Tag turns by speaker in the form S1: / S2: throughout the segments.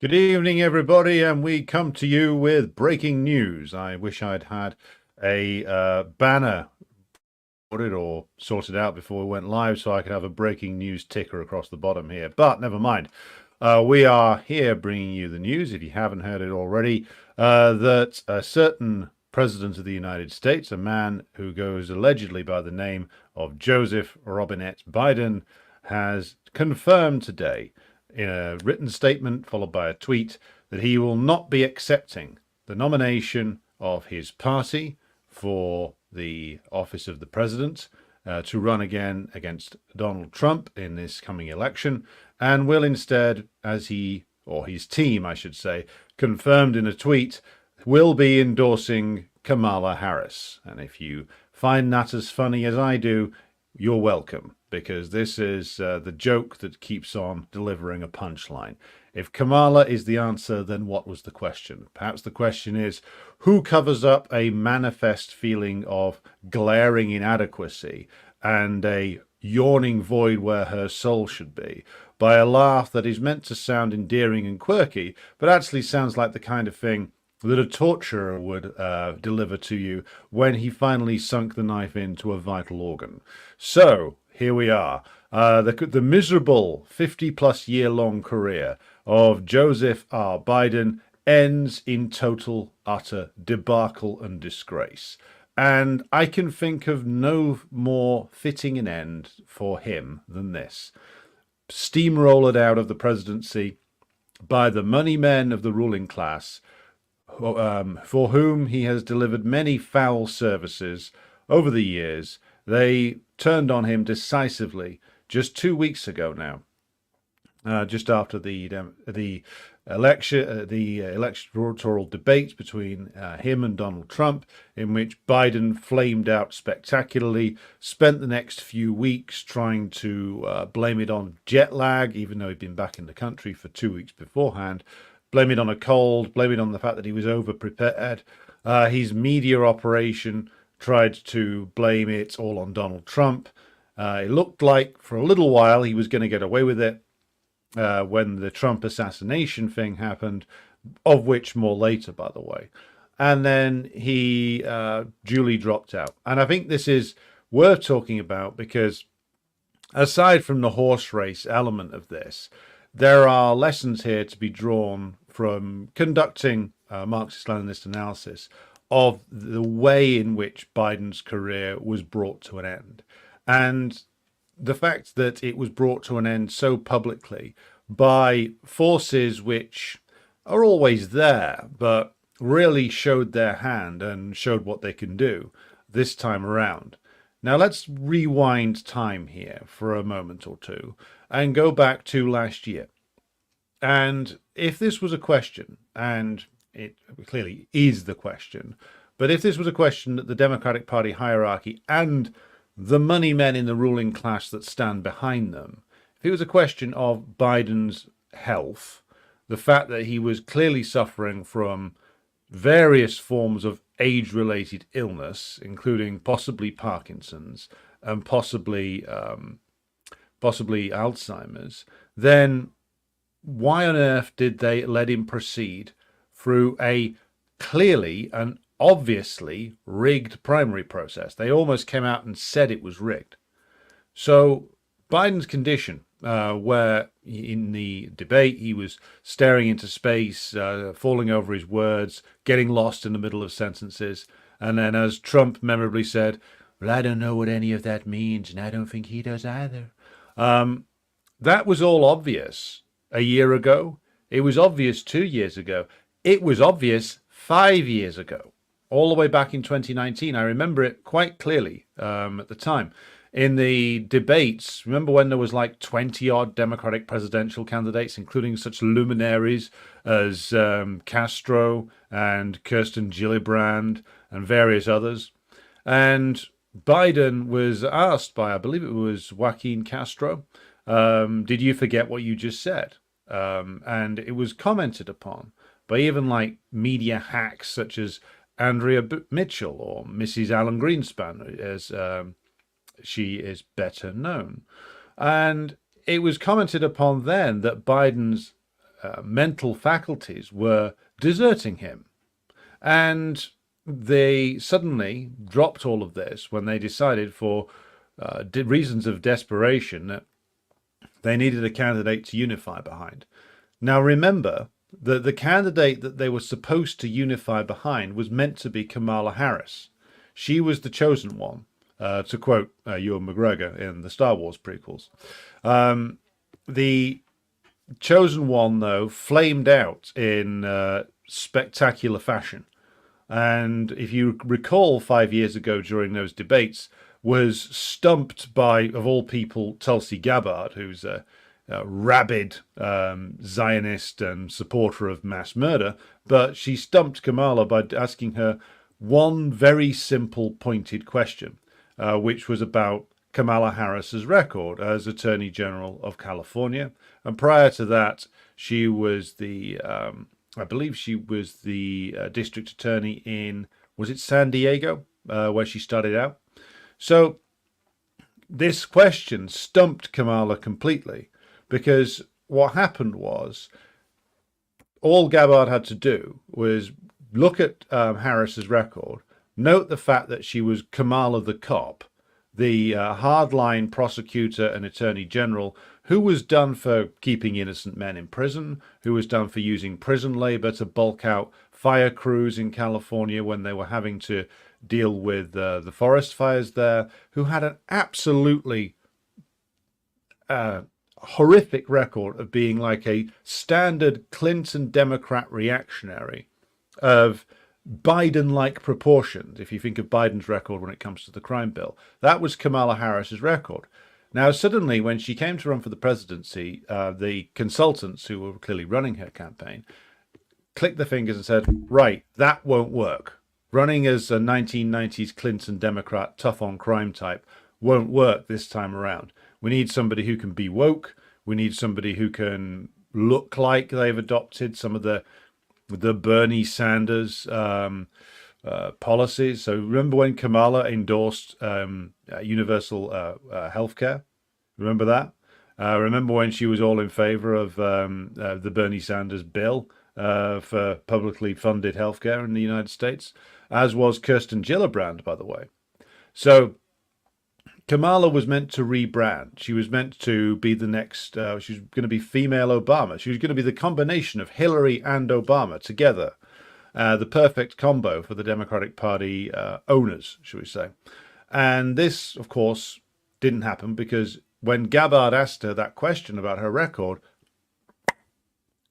S1: Good evening, everybody, and we come to you with breaking news. I wish I'd had a banner put it or sorted out before we went live so I could have a breaking news ticker across the bottom here, but never mind. We are here bringing you the news, if you haven't heard it already, that a certain President of the United States, a man who goes allegedly by the name of Joseph Robinette Biden, has confirmed today in a written statement followed by a tweet that he will not be accepting the nomination of his party for the office of the president to run again against Donald Trump in this coming election, and will instead, as he, or his team, I should say, confirmed in a tweet, will be endorsing Kamala Harris. And if you find that as funny as I do, you're welcome, because this is the joke that keeps on delivering a punchline. If Kamala is the answer, then what was the question? Perhaps the question is, who covers up a manifest feeling of glaring inadequacy and a yawning void where her soul should be by a laugh that is meant to sound endearing and quirky, but actually sounds like the kind of thing that a torturer would deliver to you when he finally sunk the knife into a vital organ. So, here we are. The miserable 50-plus year-long career of Joseph R. Biden ends in total, utter debacle and disgrace. And I can think of no more fitting an end for him than this. Steamrollered out of the presidency by the money men of the ruling class, for whom he has delivered many foul services over the years. They turned on him decisively just 2 weeks ago now, just after the election, the electoral debate between him and Donald Trump, in which Biden flamed out spectacularly, spent the next few weeks trying to blame it on jet lag, even though he'd been back in the country for 2 weeks beforehand, blame it on a cold, blame it on the fact that he was over-prepared. His media operation tried to blame it all on Donald Trump. It looked like for a little while he was going to get away with it when the Trump assassination thing happened, of which more later, by the way. And then he duly dropped out. And I think this is worth talking about because aside from the horse race element of this, there are lessons here to be drawn from conducting Marxist-Leninist analysis of the way in which Biden's career was brought to an end. And the fact that it was brought to an end so publicly by forces which are always there, but really showed their hand and showed what they can do this time around. Now let's rewind time here for a moment or two and go back to last year. And if this was a question, and it clearly is the question, but if this was a question that the Democratic Party hierarchy and the money men in the ruling class that stand behind them, if it was a question of Biden's health, the fact that he was clearly suffering from various forms of age-related illness, including possibly Parkinson's and possibly Alzheimer's, then why on earth did they let him proceed through a clearly and obviously rigged primary process? They almost came out and said it was rigged. So Biden's condition, where in the debate he was staring into space, falling over his words, getting lost in the middle of sentences, and then as Trump memorably said, well, I don't know what any of that means, and I don't think he does either. That was all obvious a year ago. It was obvious 2 years ago. It was obvious 5 years ago, all the way back in 2019. I remember it quite clearly at the time. In the debates, remember when there was like 20-odd Democratic presidential candidates, including such luminaries as Castro and Kirsten Gillibrand and various others? And Biden was asked by, I believe it was Joaquin Castro, did you forget what you just said? And it was commented upon by even like media hacks such as Andrea Mitchell or Mrs. Alan Greenspan, as she is better known. And it was commented upon then that Biden's mental faculties were deserting him. And they suddenly dropped all of this when they decided, for reasons of desperation, that they needed a candidate to unify behind. Now, remember that the candidate that they were supposed to unify behind was meant to be Kamala Harris. She was the chosen one, to quote Ewan McGregor in the Star Wars prequels. The chosen one, though, flamed out in spectacular fashion. And if you recall, 5 years ago during those debates, was stumped by, of all people, Tulsi Gabbard, who's a rabid Zionist and supporter of mass murder. But she stumped Kamala by asking her one very simple, pointed question, which was about Kamala Harris's record as Attorney General of California. And prior to that, she was the I believe she was the district attorney in, was it San Diego, where she started out? So this question stumped Kamala completely, because what happened was all Gabbard had to do was look at Harris's record, note the fact that she was Kamala the cop, the hardline prosecutor and attorney general who was done for keeping innocent men in prison, who was done for using prison labor to bulk out fire crews in California when they were having to deal with the forest fires there, who had an absolutely horrific record of being like a standard Clinton Democrat reactionary of Biden-like proportions. If you think of Biden's record when it comes to the crime bill, that was Kamala Harris's record. Now, suddenly, when she came to run for the presidency, the consultants who were clearly running her campaign clicked their fingers and said, right, that won't work. Running as a 1990s Clinton Democrat tough on crime type won't work this time around. We need somebody who can be woke. We need somebody who can look like they've adopted some of the Bernie Sanders policies. So remember when Kamala endorsed universal health care? Remember that? Remember when she was all in favor of the Bernie Sanders bill for publicly funded healthcare in the United States, as was Kirsten Gillibrand, by the way. So Kamala was meant to rebrand. She was meant to be the next, she was going to be female Obama. She was going to be the combination of Hillary and Obama together. The perfect combo for the Democratic Party owners, shall we say. And this, of course, didn't happen because when Gabbard asked her that question about her record,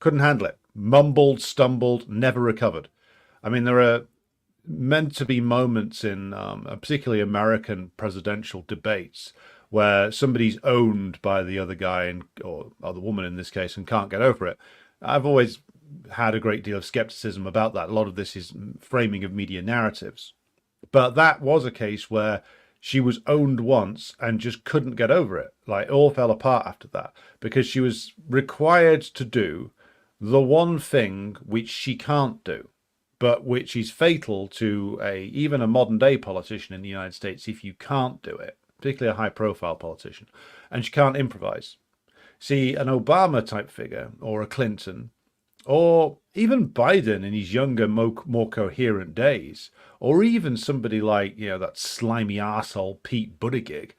S1: couldn't handle it. Mumbled, stumbled, never recovered. I mean, there are meant to be moments in particularly American presidential debates where somebody's owned by the other guy or the woman in this case and can't get over it. I've always had a great deal of skepticism about that. A lot of this is framing of media narratives. But that was a case where she was owned once and just couldn't get over it. Like, it all fell apart after that because she was required to do the one thing which she can't do, but which is fatal to even a modern day politician in the United States if you can't do it, particularly a high profile politician, and she can't improvise. See, an Obama type figure or a Clinton or even Biden in his younger, more coherent days, or even somebody like, that slimy arsehole Pete Buttigieg,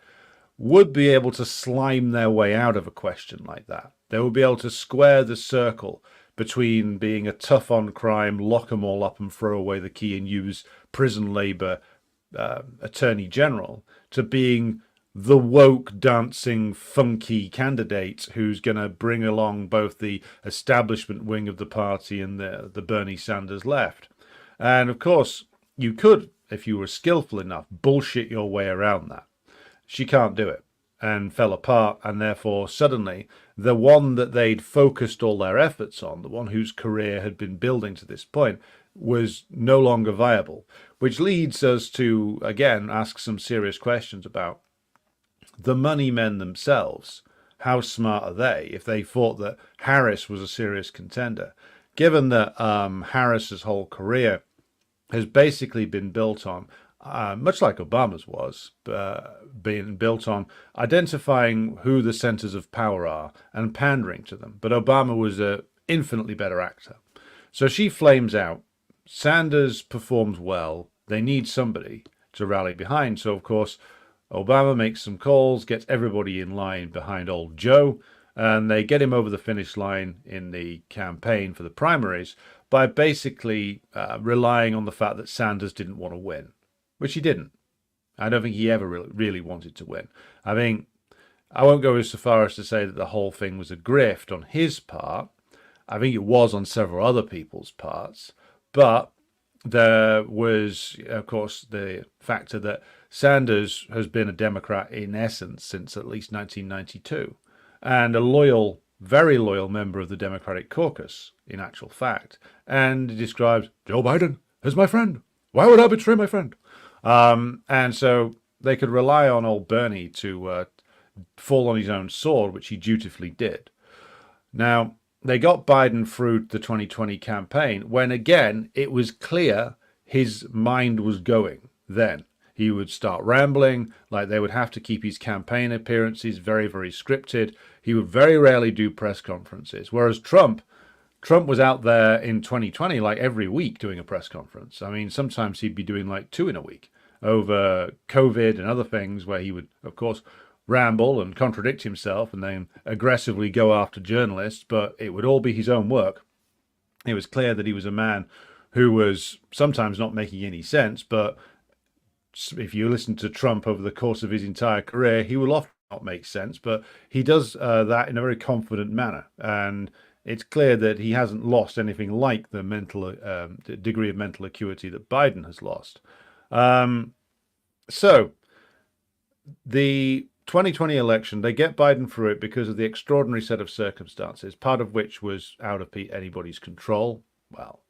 S1: would be able to slime their way out of a question like that. They would be able to square the circle between being a tough on crime, lock them all up and throw away the key and use prison labor attorney general, to being the woke, dancing, funky candidate who's going to bring along both the establishment wing of the party and the Bernie Sanders left. And of course, you could, if you were skillful enough, bullshit your way around that. She can't do it and fell apart. And therefore, suddenly, the one that they'd focused all their efforts on, the one whose career had been building to this point, was no longer viable, which leads us to, again, ask some serious questions about the money men themselves. How smart are they if they thought that Harris was a serious contender, given that Harris's whole career has basically been built on, much like Obama's was, being built on identifying who the centers of power are and pandering to them. But Obama was infinitely better actor. So she flames out. Sanders performs well. They need somebody to rally behind. So, of course, Obama makes some calls, gets everybody in line behind old Joe, and they get him over the finish line in the campaign for the primaries by basically relying on the fact that Sanders didn't want to win, which he didn't. I don't think he ever really wanted to win. I mean, I won't go so far as to say that the whole thing was a grift on his part. I think it was on several other people's parts, but there was, of course, the factor that Sanders has been a Democrat in essence since at least 1992, and a loyal, very loyal member of the Democratic caucus, in actual fact. And he describes Joe Biden as my friend. Why would I betray my friend? And so they could rely on old Bernie to fall on his own sword, which he dutifully did. Now, they got Biden through the 2020 campaign when, again, it was clear his mind was going then. He would start rambling, like they would have to keep his campaign appearances very, very scripted. He would very rarely do press conferences, whereas Trump was out there in 2020 like every week doing a press conference. I mean, sometimes he'd be doing like 2 in a week over COVID and other things where he would, of course, ramble and contradict himself and then aggressively go after journalists, but it would all be his own work. It was clear that he was a man who was sometimes not making any sense, but if you listen to Trump over the course of his entire career, he will often not make sense, but he does that in a very confident manner. And it's clear that he hasn't lost anything like the mental degree of mental acuity that Biden has lost. So the 2020 election, they get Biden through it because of the extraordinary set of circumstances, part of which was out of anybody's control. Well,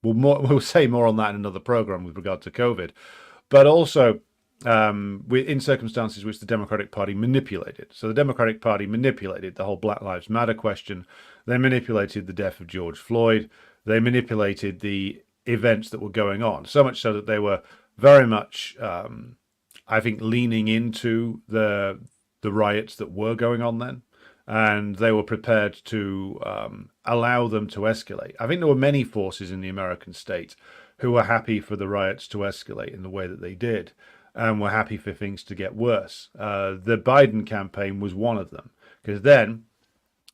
S1: we'll say more on that in another program with regard to COVID, but also in circumstances which the Democratic Party manipulated. So the Democratic Party manipulated the whole Black Lives Matter question. They manipulated the death of George Floyd. They manipulated the events that were going on, so much so that they were very much, I think, leaning into the riots that were going on then, and they were prepared to allow them to escalate. I think there were many forces in the American state who were happy for the riots to escalate in the way that they did, and were happy for things to get worse. The Biden campaign was one of them, because then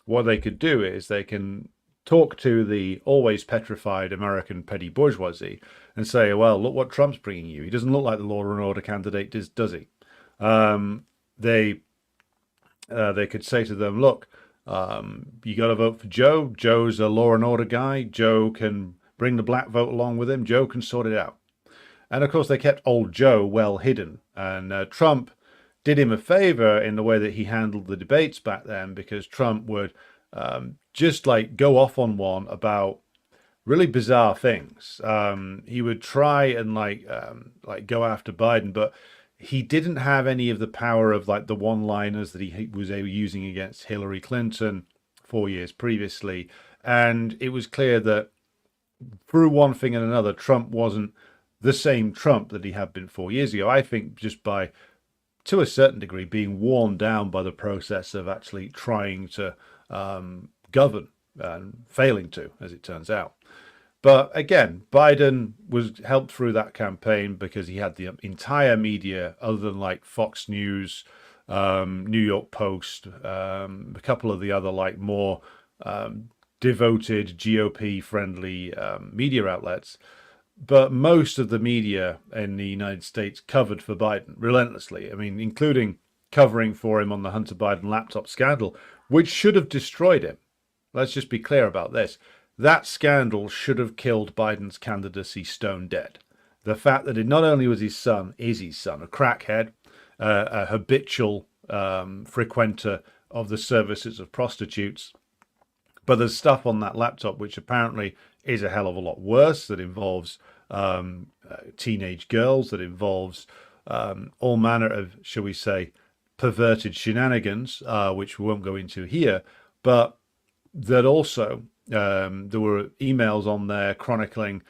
S1: what they could do is they can talk to the always petrified American petty bourgeoisie and say, well, look what Trump's bringing you. He doesn't look like the law and order candidate, does he? They could say to them, look, you got to vote for Joe. Joe's a law and order guy. Joe can bring the black vote along with him. Joe can sort it out. And of course, they kept old Joe well hidden. And Trump did him a favor in the way that he handled the debates back then, because Trump would just like go off on one about really bizarre things. He would try and like go after Biden, but he didn't have any of the power of like the one-liners that he was using against Hillary Clinton 4 years previously. And it was clear that through one thing and another, Trump wasn't the same Trump that he had been 4 years ago. I think just by, to a certain degree, being worn down by the process of actually trying to govern and failing to, as it turns out. But again, Biden was helped through that campaign because he had the entire media, other than like Fox News, New York Post, a couple of the other like more devoted GOP-friendly media outlets. But most of the media in the United States covered for Biden relentlessly. I mean, including covering for him on the Hunter Biden laptop scandal, which should have destroyed him. Let's just be clear about this. That scandal should have killed Biden's candidacy stone dead. The fact that it not only was his son, is his son, a crackhead, a habitual frequenter of the services of prostitutes, but there's stuff on that laptop which apparently is a hell of a lot worse, that involves teenage girls, that involves all manner of, shall we say, perverted shenanigans, which we won't go into here, but that also there were emails on there chronicling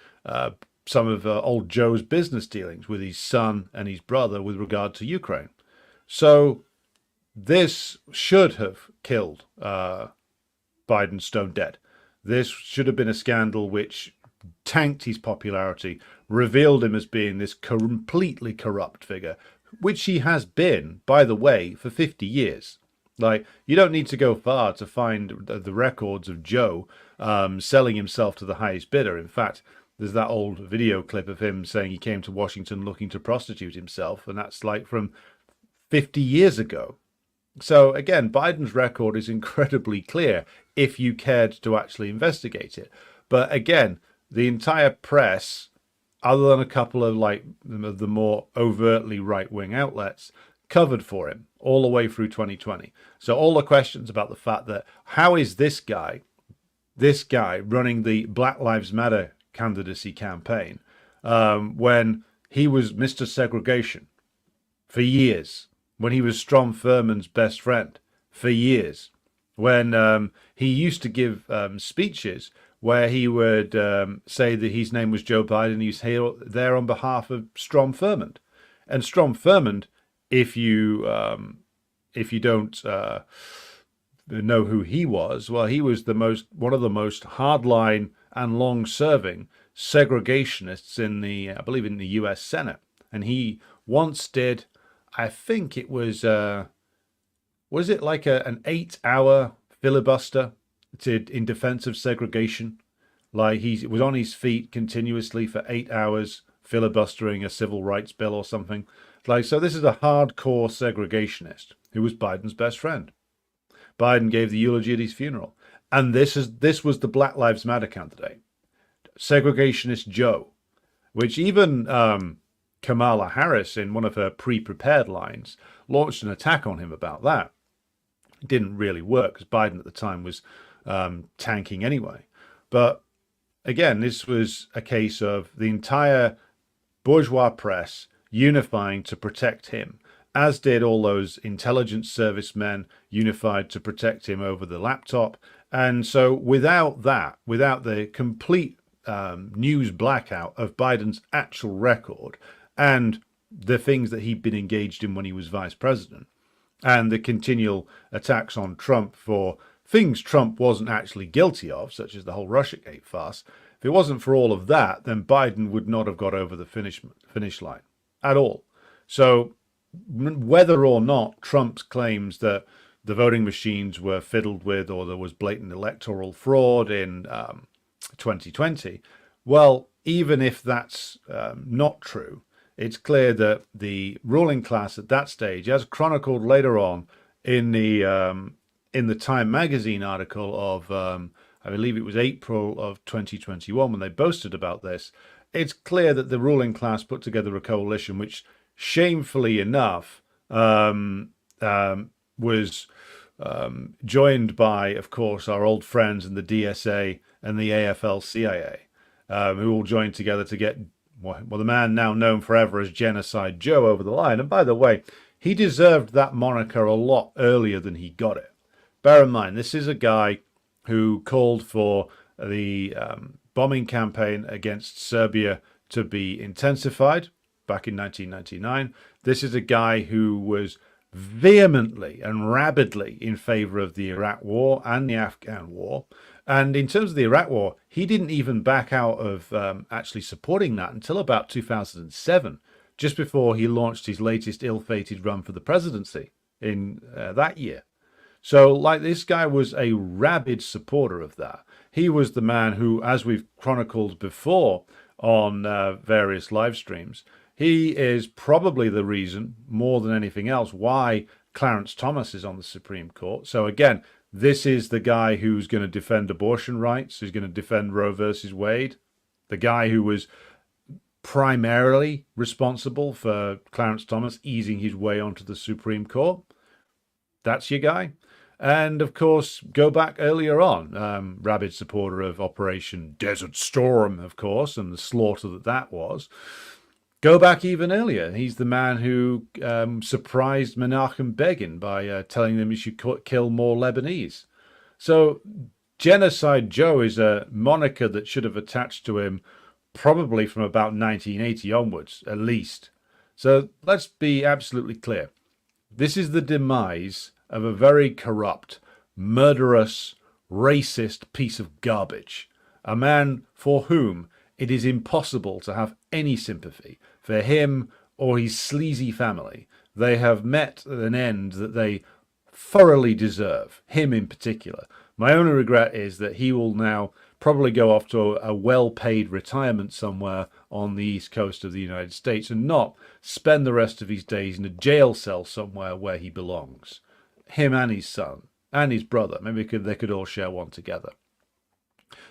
S1: some of old Joe's business dealings with his son and his brother with regard to Ukraine. So this should have killed Biden stone dead. This should have been a scandal which tanked his popularity, revealed him as being this completely corrupt figure, which he has been, by the way, for 50 years. Like, you don't need to go far to find the records of Joe selling himself to the highest bidder. In fact, there's that old video clip of him saying he came to Washington looking to prostitute himself, and that's like from 50 years ago. So again, Biden's record is incredibly clear if you cared to actually investigate it. But again, the entire press, other than a couple of like the more overtly right-wing outlets, covered for him all the way through 2020. So all the questions about the fact that how is this guy running the Black Lives Matter candidacy campaign when he was Mr. Segregation for years, when he was Strom Thurmond's best friend for years, when he used to give speeches where he would say that his name was Joe Biden, he's here there on behalf of Strom Thurmond. And Strom Thurmond, if you don't know who he was, well, he was one of the most hardline and long-serving segregationists in I believe in the U.S. Senate, and he once did, I think it was it like an 8-hour filibuster in defense of segregation? Like he was on his feet continuously for 8 hours filibustering a civil rights bill or something. Like, so this is a hardcore segregationist who was Biden's best friend. Biden gave the eulogy at his funeral. And this was the Black Lives Matter candidate, segregationist Joe, which even Kamala Harris, in one of her pre-prepared lines, launched an attack on him about that. It didn't really work because Biden at the time was tanking anyway. But again, this was a case of the entire bourgeois press unifying to protect him, as did all those intelligence servicemen unified to protect him over the laptop. And so without the complete news blackout of Biden's actual record and the things that he'd been engaged in when he was vice president, and the continual attacks on Trump for things Trump wasn't actually guilty of, such as the whole Russiagate farce, if it wasn't for all of that, then Biden would not have got over the finish line at all. So whether or not Trump's claims that the voting machines were fiddled with or there was blatant electoral fraud in 2020, well, even if that's not true, it's clear that the ruling class at that stage, as chronicled later on in the Time magazine article of, I believe it was April of 2021, when they boasted about this, it's clear that the ruling class put together a coalition which, shamefully enough, was joined by, of course, our old friends in the DSA and the AFL-CIA, who all joined together to get, well, the man now known forever as Genocide Joe over the line. And by the way, he deserved that moniker a lot earlier than he got it. Bear in mind, this is a guy who called for the bombing campaign against Serbia to be intensified back in 1999. This is a guy who was vehemently and rabidly in favor of the Iraq War and the Afghan War. And in terms of the Iraq War, he didn't even back out of actually supporting that until about 2007, just before he launched his latest ill-fated run for the presidency in that year. So, like, this guy was a rabid supporter of that. He was the man who, as we've chronicled before on various live streams, he is probably the reason, more than anything else, why Clarence Thomas is on the Supreme Court. So again, this is the guy who's going to defend abortion rights, who's going to defend Roe versus Wade, the guy who was primarily responsible for Clarence Thomas easing his way onto the Supreme Court. That's your guy. And of course, go back earlier on, rabid supporter of Operation Desert Storm, of course, and the slaughter that was. Go back even earlier. He's the man who surprised Menachem Begin by telling them he should kill more Lebanese. So Genocide Joe is a moniker that should have attached to him probably from about 1980 onwards, at least. So let's be absolutely clear. This is the demise of a very corrupt, murderous, racist piece of garbage, a man for whom it is impossible to have any sympathy for him or his sleazy family. They have met an end that they thoroughly deserve, him in particular. My only regret is that he will now probably go off to a well-paid retirement somewhere on the east coast of the United States and not spend the rest of his days in a jail cell somewhere where he belongs. Him and his son and his brother. Maybe they could all share one together.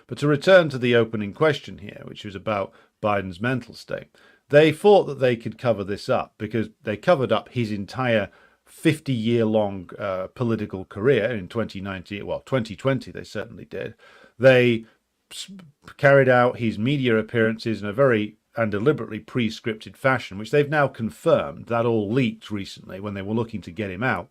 S1: But to return to the opening question here, which was about Biden's mental state, they thought that they could cover this up because they covered up his entire 50-year-long political career in 2019. Well, 2020 they certainly did. They carried out his media appearances in a very and deliberately pre-scripted fashion, which they've now confirmed. That all leaked recently when they were looking to get him out.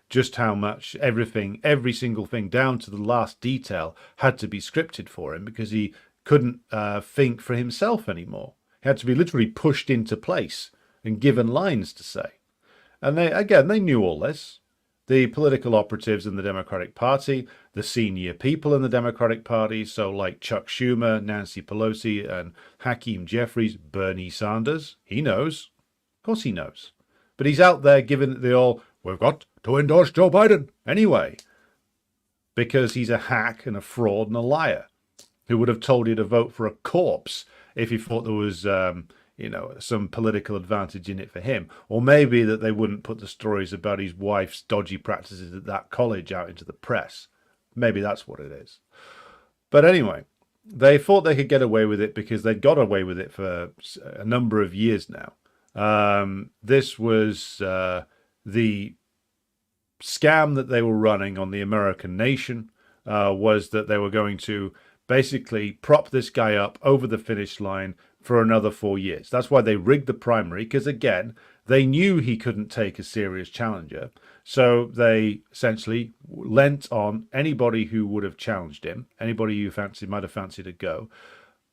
S1: Just how much everything, every single thing down to the last detail had to be scripted for him because he couldn't think for himself anymore. He had to be literally pushed into place and given lines to say. And they knew all this. The political operatives in the Democratic Party, the senior people in the Democratic Party, so like Chuck Schumer, Nancy Pelosi, and Hakeem Jeffries, Bernie Sanders, he knows. Of course he knows. But he's out there giving the all, we've got to endorse Joe Biden anyway, because he's a hack and a fraud and a liar who would have told you to vote for a corpse if he thought there was some political advantage in it for him. Or maybe that they wouldn't put the stories about his wife's dodgy practices at that college out into the press. Maybe that's what it is. But anyway, they thought they could get away with it because they'd got away with it for a number of years now. This was the scam that they were running on the American nation, was that they were going to basically prop this guy up over the finish line for another 4 years. That's why they rigged the primary, because again, they knew he couldn't take a serious challenger. So they essentially lent on anybody who would have challenged him, anybody who might have fancied a go.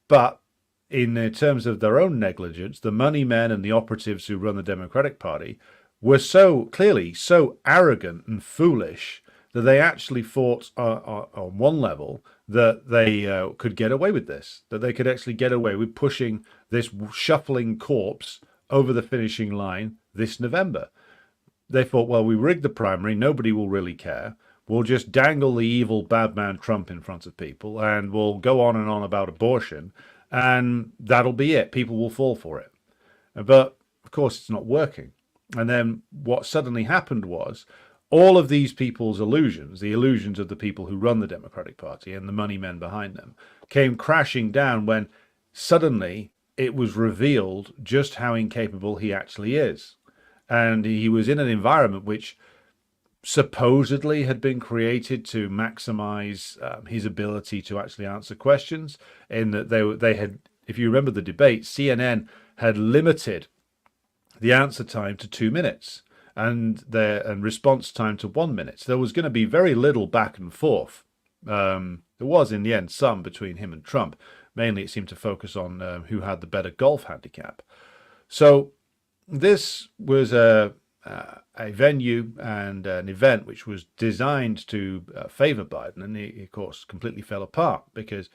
S1: But in terms of their own negligence, the money men and the operatives who run the Democratic Party were so clearly so arrogant and foolish that they actually thought on one level that they could get away with this, that they could actually get away with pushing this shuffling corpse over the finishing line this November. They thought, well, we rigged the primary, nobody will really care. We'll just dangle the evil bad man Trump in front of people and we'll go on and on about abortion and that'll be it. People will fall for it. But, of course, it's not working. And then what suddenly happened was all of these people's illusions, the illusions of the people who run the Democratic Party and the money men behind them, came crashing down when suddenly it was revealed just how incapable he actually is. And he was in an environment which supposedly had been created to maximize his ability to actually answer questions, in that they had, if you remember the debate, CNN had limited the answer time to 2 minutes and response time to 1 minute. So there was going to be very little back and forth. There was, in the end, some between him and Trump. Mainly, it seemed to focus on who had the better golf handicap. So this was a venue and an event which was designed to favor Biden, and he, of course, completely fell apart because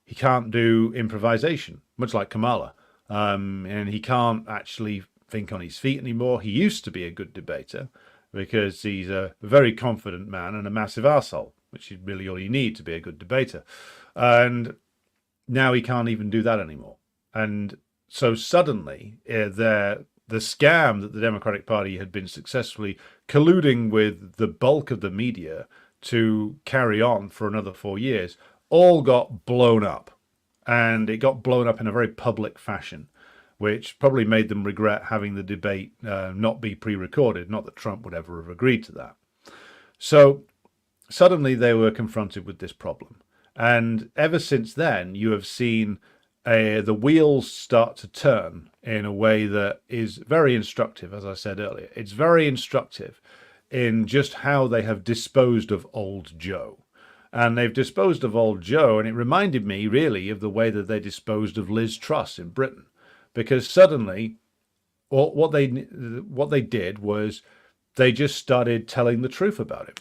S1: he can't do improvisation, much like Kamala, and he can't actually think on his feet anymore. He used to be a good debater because he's a very confident man and a massive arsehole, which is really all you need to be a good debater. And now he can't even do that anymore. And so suddenly, the scam that the Democratic Party had been successfully colluding with the bulk of the media to carry on for another 4 years all got blown up. And it got blown up in a very public fashion, which probably made them regret having the debate not be pre-recorded. Not that Trump would ever have agreed to that. So suddenly they were confronted with this problem. And ever since then, you have seen the wheels start to turn in a way that is very instructive, as I said earlier. It's very instructive in just how they have disposed of old Joe. And they've disposed of old Joe, and it reminded me, really, of the way that they disposed of Liz Truss in Britain. Because suddenly, what they did was they just started telling the truth about him.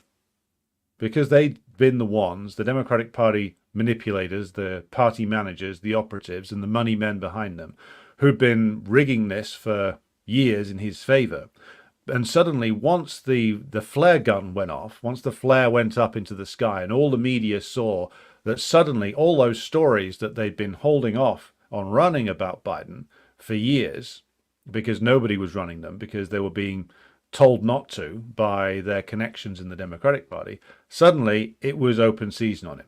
S1: Because they been the ones, the Democratic Party manipulators, the party managers, the operatives, and the money men behind them, who'd been rigging this for years in his favor. And suddenly, once the flare gun went off, once the flare went up into the sky, and all the media saw that suddenly all those stories that they'd been holding off on running about Biden for years, because nobody was running them, because they were being told not to by their connections in the Democratic Party, suddenly it was open season on him.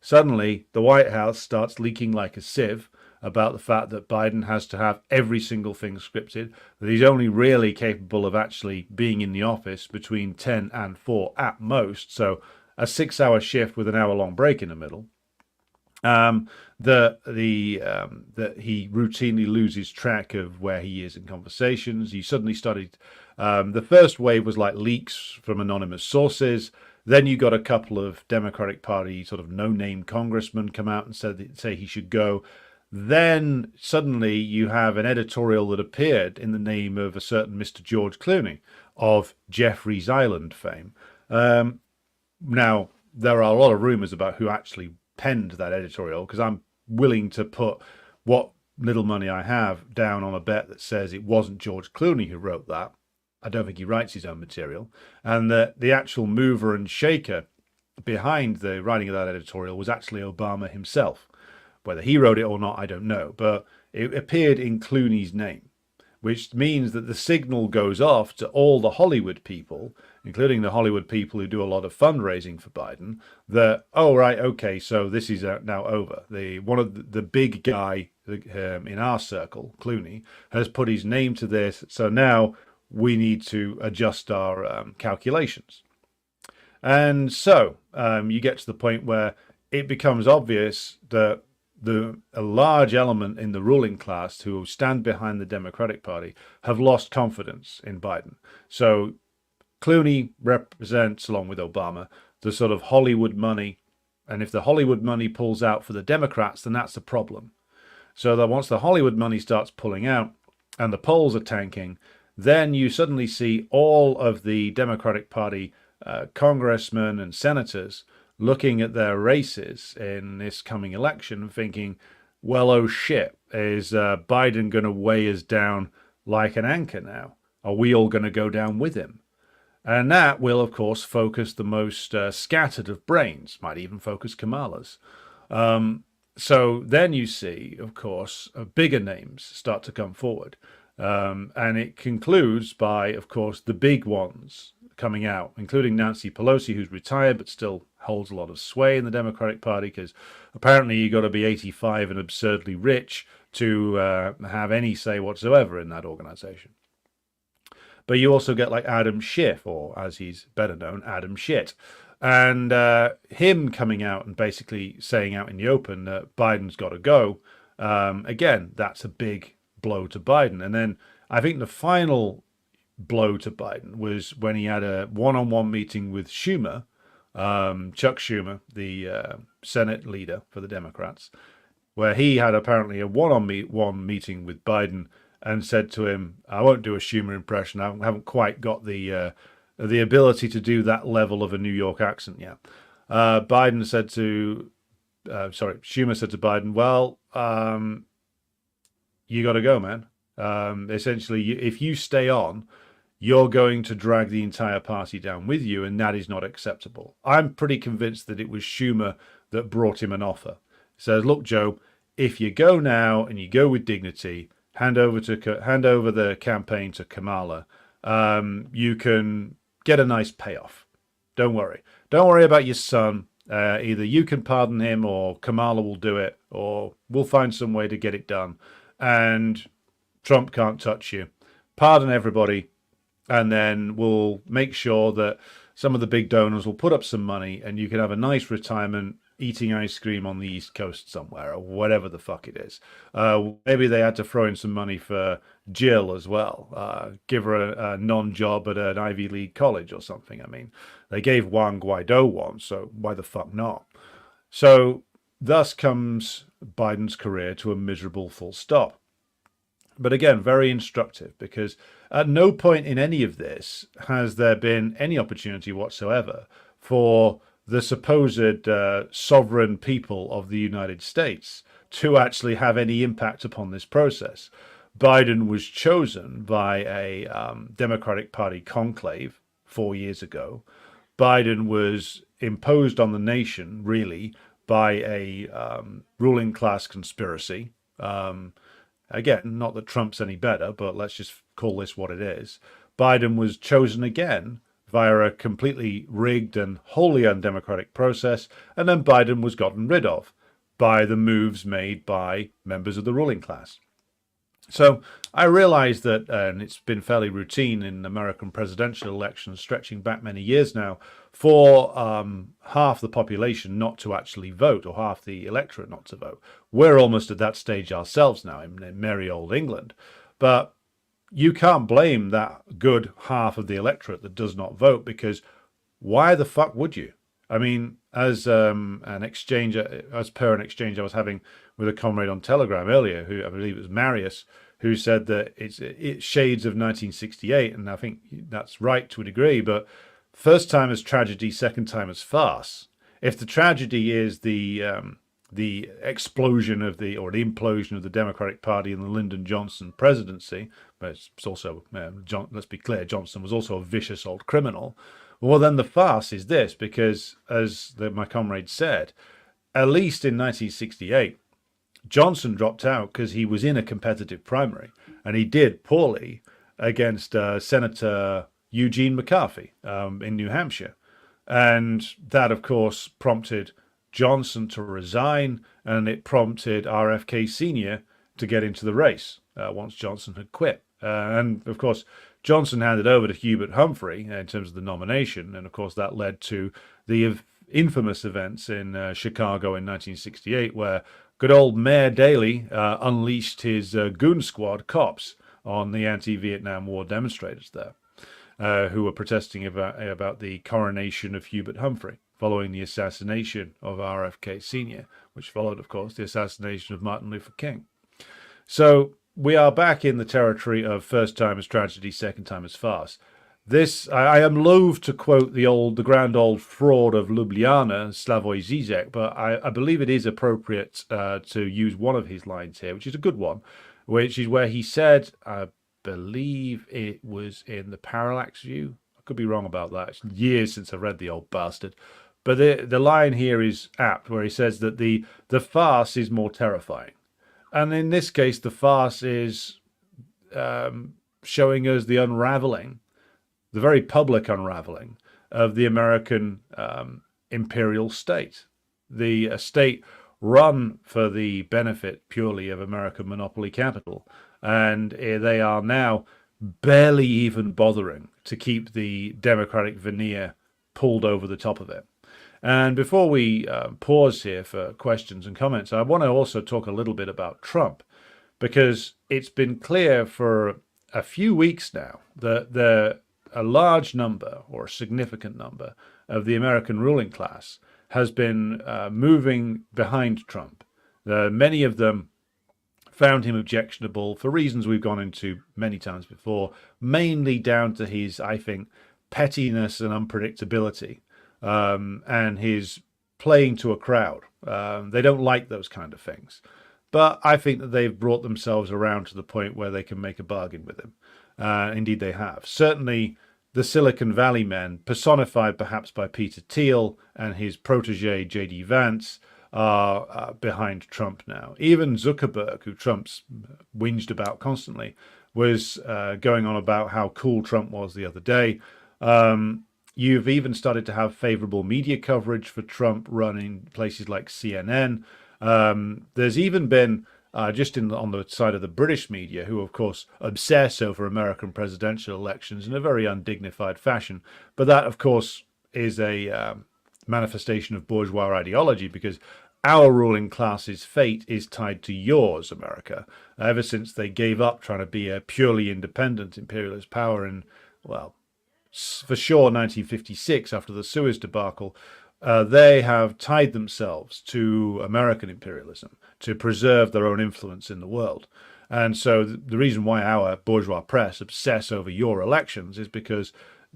S1: Suddenly, the White House starts leaking like a sieve about the fact that Biden has to have every single thing scripted, that he's only really capable of actually being in the office between 10 and 4 at most, so a 6-hour shift with an hour-long break in the middle. That he routinely loses track of where he is in conversations. He suddenly started. The first wave was like leaks from anonymous sources. Then you got a couple of Democratic Party sort of no-name congressmen come out and say he should go. Then suddenly you have an editorial that appeared in the name of a certain Mr. George Clooney of Jeffrey's Island fame. Now, there are a lot of rumors about who actually penned that editorial, because I'm willing to put what little money I have down on a bet that says it wasn't George Clooney who wrote that. I don't think he writes his own material. And that the actual mover and shaker behind the writing of that editorial was actually Obama himself. Whether he wrote it or not, I don't know. But it appeared in Clooney's name, which means that the signal goes off to all the Hollywood people, including the Hollywood people who do a lot of fundraising for Biden, that, oh, right, okay, so this is now over. One of the big guy in our circle, Clooney, has put his name to this, so now we need to adjust our calculations. And so you get to the point where it becomes obvious that a large element in the ruling class who stand behind the Democratic Party have lost confidence in Biden. So Clooney represents, along with Obama, the sort of Hollywood money. And if the Hollywood money pulls out for the Democrats, then that's a problem. So that once the Hollywood money starts pulling out and the polls are tanking, then you suddenly see all of the Democratic Party congressmen and senators looking at their races in this coming election and thinking, well, oh shit, is Biden going to weigh us down like an anchor now? Are we all going to go down with him? And that will, of course, focus the most scattered of brains, might even focus Kamala's. So then you see, of course, bigger names start to come forward. And it concludes by, of course, the big ones coming out, including Nancy Pelosi, who's retired but still holds a lot of sway in the Democratic Party, because apparently you got to be 85 and absurdly rich to have any say whatsoever in that organization. But you also get like Adam Schiff, or as he's better known, Adam Shit. And him coming out and basically saying out in the open that Biden's got to go. Again, that's a big blow to Biden. And then I think the final blow to Biden was when he had a one-on-one meeting with Schumer, Chuck Schumer, the Senate leader for the Democrats, where he had apparently a one-on-one meeting with Biden and said to him, I won't do a Schumer impression, I haven't quite got the ability to do that level of a New York accent yet. Schumer said to Biden, well, you got to go, man. Essentially, if you stay on, you're going to drag the entire party down with you, and that is not acceptable. I'm pretty convinced that it was Schumer that brought him an offer. He says, look, Joe, if you go now and you go with dignity, hand over the campaign to Kamala, you can get a nice payoff. Don't worry. Don't worry about your son. Either you can pardon him or Kamala will do it, or we'll find some way to get it done. And Trump can't touch you. Pardon everybody. And then we'll make sure that some of the big donors will put up some money and you can have a nice retirement eating ice cream on the East Coast somewhere, or whatever the fuck it is. Maybe they had to throw in some money for Jill as well. Give her a non-job at an Ivy League college or something. I mean, they gave Juan Guaido one, so why the fuck not? So thus comes Biden's career to a miserable full stop. But again, very instructive, because at no point in any of this has there been any opportunity whatsoever for the supposed sovereign people of the United States to actually have any impact upon this process. Biden was chosen by a Democratic Party conclave 4 years ago. Biden was imposed on the nation, really, by a ruling class conspiracy. Again, not that Trump's any better, but let's just call this what it is. Biden was chosen again via a completely rigged and wholly undemocratic process, and then Biden was gotten rid of by the moves made by members of the ruling class. So I realize that, and it's been fairly routine in American presidential elections stretching back many years now, for half the population not to actually vote, or half the electorate not to vote. We're almost at that stage ourselves now in merry old England. But you can't blame that good half of the electorate that does not vote, because why the fuck would you? I mean, as per an exchange I was having with a comrade on Telegram earlier, who I believe it was Marius, who said that it's shades of 1968, and I think that's right to a degree. But first time as tragedy, second time as farce. If the tragedy is the explosion of the implosion of the Democratic Party and the Lyndon Johnson presidency, but it's also let's be clear, Johnson was also a vicious old criminal. Well, then the farce is this, because as my comrade said, at least in 1968, Johnson dropped out because he was in a competitive primary, and he did poorly against Senator Eugene McCarthy in New Hampshire. And that, of course, prompted Johnson to resign, and it prompted RFK Sr. to get into the race once Johnson had quit. And, of course, Johnson handed over to Hubert Humphrey in terms of the nomination, and, of course, that led to the infamous events in Chicago in 1968, where good old Mayor Daley unleashed his goon squad cops on the anti-Vietnam War demonstrators there, who were protesting about the coronation of Hubert Humphrey following the assassination of RFK Sr., which followed, of course, the assassination of Martin Luther King. So we are back in the territory of first time as tragedy, second time as farce. This, I am loath to quote the grand old fraud of Ljubljana, Slavoj Žižek, but I believe it is appropriate to use one of his lines here, which is a good one, which is where he said, I believe it was in the Parallax View. I could be wrong about that. It's years since I read the old bastard. But the line here is apt, where he says that the farce is more terrifying. And in this case, the farce is showing us the unraveling, the very public unraveling of the American imperial state, the state run for the benefit purely of American monopoly capital. And they are now barely even bothering to keep the democratic veneer pulled over the top of it. And before we pause here for questions and comments, I want to also talk a little bit about Trump, because it's been clear for a few weeks now that a large number, or a significant number, of the American ruling class has been moving behind Trump. Many of them found him objectionable for reasons we've gone into many times before, mainly down to his, I think, pettiness and unpredictability, and his playing to a crowd. They don't like those kind of things. But I think that they've brought themselves around to the point where they can make a bargain with him. Indeed, they have. Certainly, the Silicon Valley men, personified perhaps by Peter Thiel and his protege J.D. Vance, are behind Trump now. Even Zuckerberg, who Trump's whinged about constantly, was going on about how cool Trump was the other day. You've even started to have favorable media coverage for Trump running places like CNN. There's even been, just on the side of the British media, who, of course, obsess over American presidential elections in a very undignified fashion. But that, of course, is a manifestation of bourgeois ideology, because our ruling class's fate is tied to yours, America, ever since they gave up trying to be a purely independent imperialist power in, well, for sure 1956 after the Suez debacle. They have tied themselves to American imperialism to preserve their own influence in the world. And so the reason why our bourgeois press obsess over your elections is because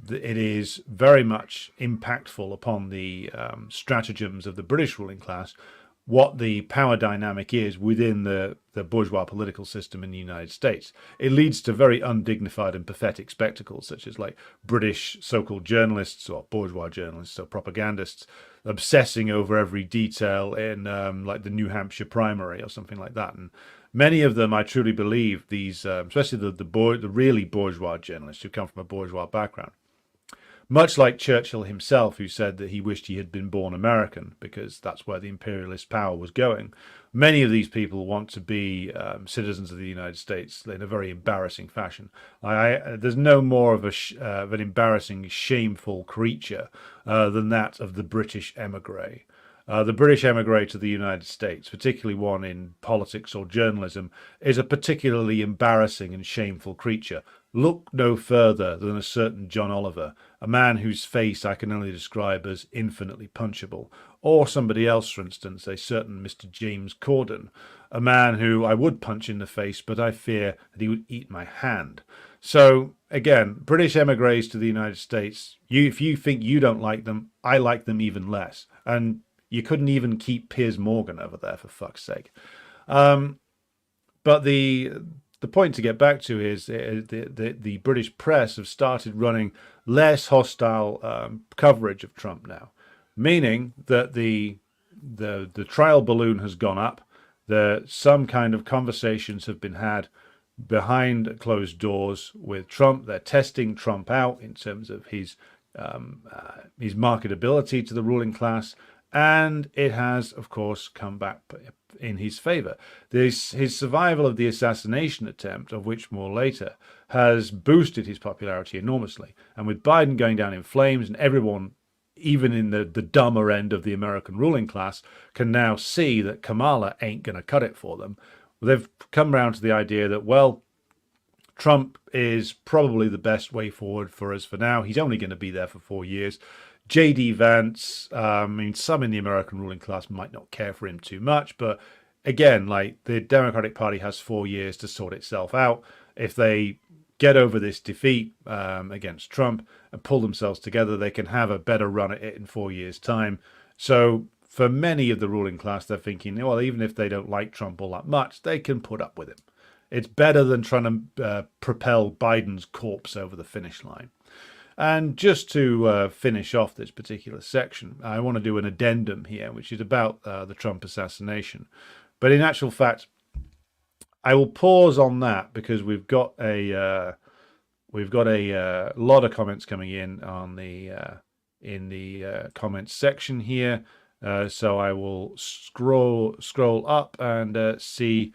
S1: it is very much impactful upon the stratagems of the British ruling class, what the power dynamic is within the bourgeois political system in the United States. It leads to very undignified and pathetic spectacles, such as like British so-called journalists or bourgeois journalists or propagandists obsessing over every detail in like the New Hampshire primary or something like that. And many of them, I truly believe, these, especially the really bourgeois journalists who come from a bourgeois background, much like Churchill himself, who said that he wished he had been born American because that's where the imperialist power was going. Many of these people want to be citizens of the United States in a very embarrassing fashion. There's no more of an embarrassing, shameful creature than that of the British emigre. The British emigre to the United States, particularly one in politics or journalism, is a particularly embarrassing and shameful creature. Look no further than a certain John Oliver, a man whose face I can only describe as infinitely punchable, or somebody else, for instance, a certain Mr. James Corden, a man who I would punch in the face, but I fear that he would eat my hand. So, again, British emigres to the United States, if you think you don't like them, I like them even less. And you couldn't even keep Piers Morgan over there, for fuck's sake. But the point to get back to is the British press have started running less hostile coverage of Trump now, meaning that the trial balloon has gone up. Some kind of conversations have been had behind closed doors with Trump. They're testing Trump out in terms of his marketability to the ruling class. And it has, of course, come back in his favor. His survival of the assassination attempt, of which more later, has boosted his popularity enormously. And with Biden going down in flames and everyone, even in the dumber end of the American ruling class, can now see that Kamala ain't going to cut it for them, they've come around to the idea that, well, Trump is probably the best way forward for us for now. He's only going to be there for 4 years. J.D. Vance, I mean, some in the American ruling class might not care for him too much, but again, like the Democratic Party has 4 years to sort itself out. If they get over this defeat against Trump and pull themselves together, they can have a better run at it in 4 years' time. So for many of the ruling class, they're thinking, well, even if they don't like Trump all that much, they can put up with him. It's better than trying to propel Biden's corpse over the finish line. And just to finish off this particular section, I want to do an addendum here, which is about the Trump assassination. But in actual fact, I will pause on that because we've got a lot of comments coming in on the comments section here. So I will scroll up and see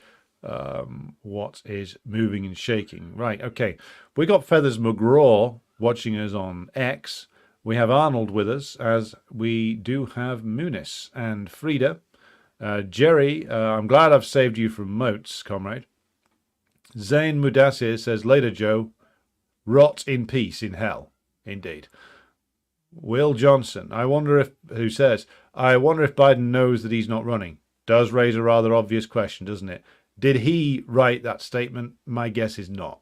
S1: what is moving and shaking. Right, okay. We got Feathers McGraw watching us on X. We have Arnold with us, as we do have Munis and Frida. Jerry, I'm glad I've saved you from moats, comrade. Zain Mudassir says, later, Joe. Rot in peace in hell. Indeed. Will Johnson, who says, I wonder if Biden knows that he's not running. Does raise a rather obvious question, doesn't it? Did he write that statement? My guess is not.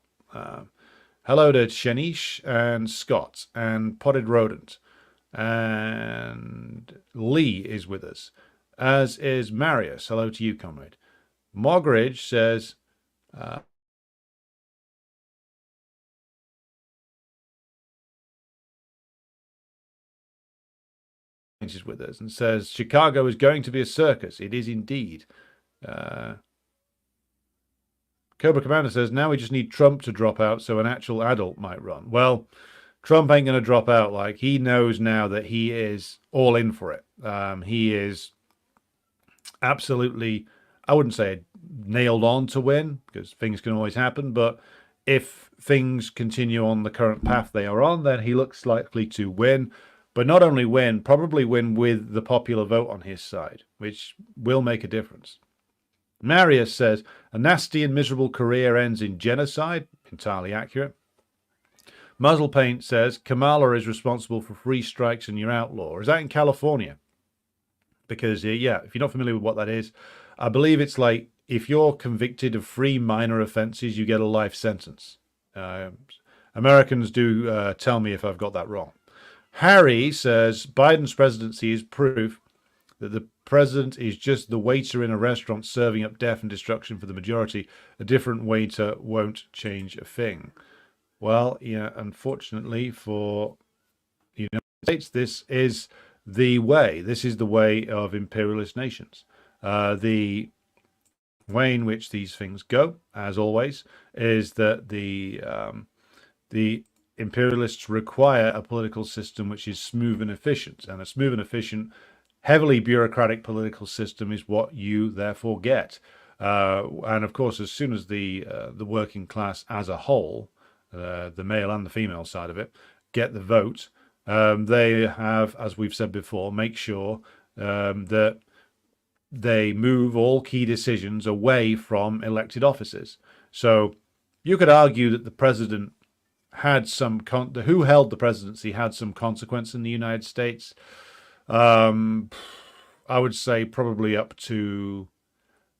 S1: Hello to Shanish and Scott and Potted Rodent. And Lee is with us, as is Marius. Hello to you, comrade. Mogridge says, is with us and says, Chicago is going to be a circus. It is indeed. Cobra Commander says, now we just need Trump to drop out so an actual adult might run. Well, Trump ain't going to drop out. Like, he knows now that he is all in for it. He is absolutely, I wouldn't say nailed on to win, because things can always happen, but if things continue on the current path they are on, then he looks likely to win. But not only win, probably win with the popular vote on his side, which will make a difference. Marius says, a nasty and miserable career ends in genocide. Entirely accurate. Muzzle Paint says, Kamala is responsible for 3 strikes and you're outlaw. Is that in California? Because, yeah, if you're not familiar with what that is, I believe it's like if you're convicted of 3 minor offenses, you get a life sentence. Americans do tell me if I've got that wrong. Harry says Biden's presidency is proof that the president is just the waiter in a restaurant serving up death and destruction for the majority. A different waiter won't change a thing. Well, yeah, unfortunately for the United States, this is the way. This is the way of imperialist nations. The way in which these things go, as always, is that the imperialists require a political system which is smooth and efficient, and a smooth and efficient, heavily bureaucratic political system is what you therefore get. And of course, as soon as the working class as a whole, the male and the female side of it, get the vote, they have, as we've said before, make sure that they move all key decisions away from elected offices. So you could argue that the president had some who held the presidency had some consequence in the United States. I would say probably up to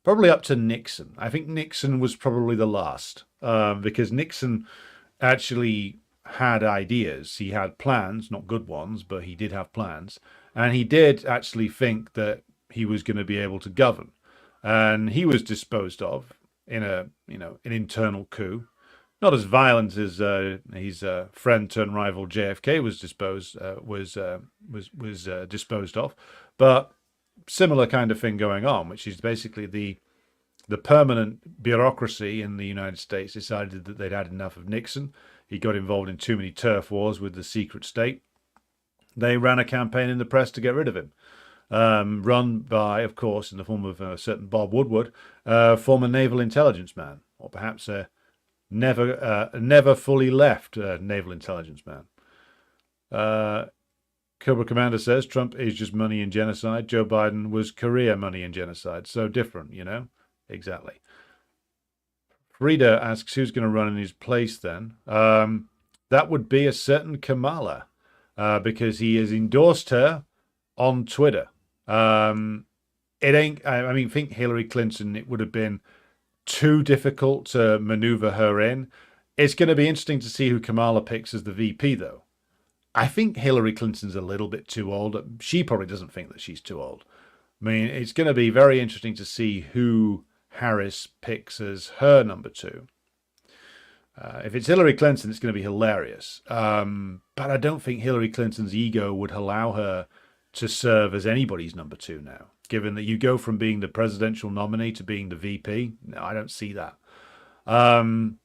S1: Nixon. I think Nixon was probably the last, because Nixon actually had ideas. He had plans, not good ones, but he did have plans, and he did actually think that he was going to be able to govern, and he was disposed of in an internal coup, not as violent as his friend turned rival JFK was disposed of, but similar kind of thing going on, which is basically the permanent bureaucracy in the United States decided that they'd had enough of Nixon. He got involved in too many turf wars with the secret state. They ran a campaign in the press to get rid of him. Run by, of course, in the form of a certain Bob Woodward, former naval intelligence man, or perhaps a never fully left naval intelligence man. Cobra Commander says Trump is just money and genocide. Joe Biden was career money and genocide. So different, Exactly. Frida asks who's going to run in his place then. That would be a certain Kamala, because he has endorsed her on Twitter. Think Hillary Clinton, it would have been too difficult to maneuver her in. It's going to be interesting to see who Kamala picks as the VP, though. I think Hillary Clinton's a little bit too old. She probably doesn't think that she's too old. I mean, it's going to be very interesting to see who Harris picks as her number two. If it's Hillary Clinton, it's going to be hilarious. But I don't think Hillary Clinton's ego would allow her to serve as anybody's number two now, given that you go from being the presidential nominee to being the VP. No, I don't see that. It's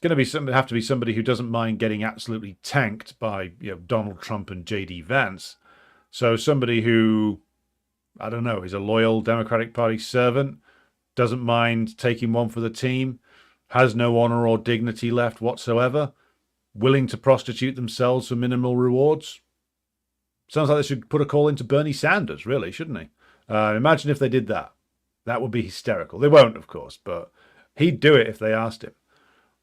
S1: going to have to be somebody who doesn't mind getting absolutely tanked by Donald Trump and J.D. Vance. So somebody who, I don't know, is a loyal Democratic Party servant, doesn't mind taking one for the team, has no honor or dignity left whatsoever, willing to prostitute themselves for minimal rewards. Sounds like they should put a call into Bernie Sanders, really, shouldn't he? Imagine if they did that. That would be hysterical. They won't, of course, but he'd do it if they asked him.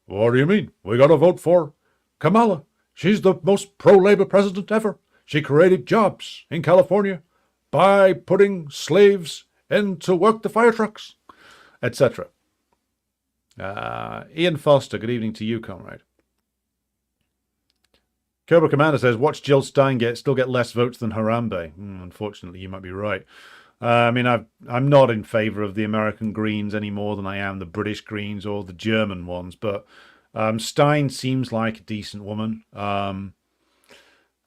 S1: What do you mean? We got to vote for Kamala. She's the most pro-labor president ever. She created jobs in California by putting slaves in to work the fire trucks, etc. Ian Foster, good evening to you, comrade. Cobra Commander says, watch Jill Stein still get less votes than Harambe. Unfortunately, you might be right. I'm not in favour of the American Greens any more than I am the British Greens or the German ones, but Stein seems like a decent woman.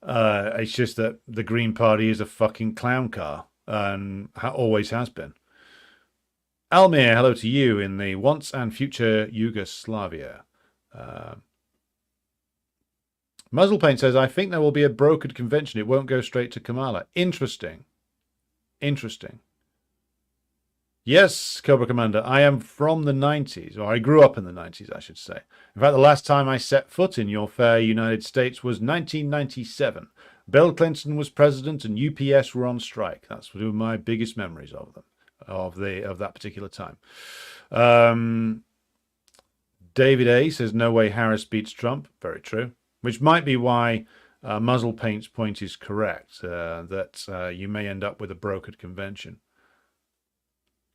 S1: It's just that the Green Party is a fucking clown car, and always has been. Almir, hello to you in the once and future Yugoslavia. Muzzlepaint says, I think there will be a brokered convention. It won't go straight to Kamala. Interesting. Yes, Cobra Commander, I am from the 90s, or I grew up in the 90s, I should say. In fact, the last time I set foot in your fair United States was 1997. Bill Clinton was president and UPS were on strike. That's one of my biggest memories of them, of that particular time. David A says, no way Harris beats Trump. Very true. Which might be why Muzzlepaint's point is correct, that you may end up with a brokered convention.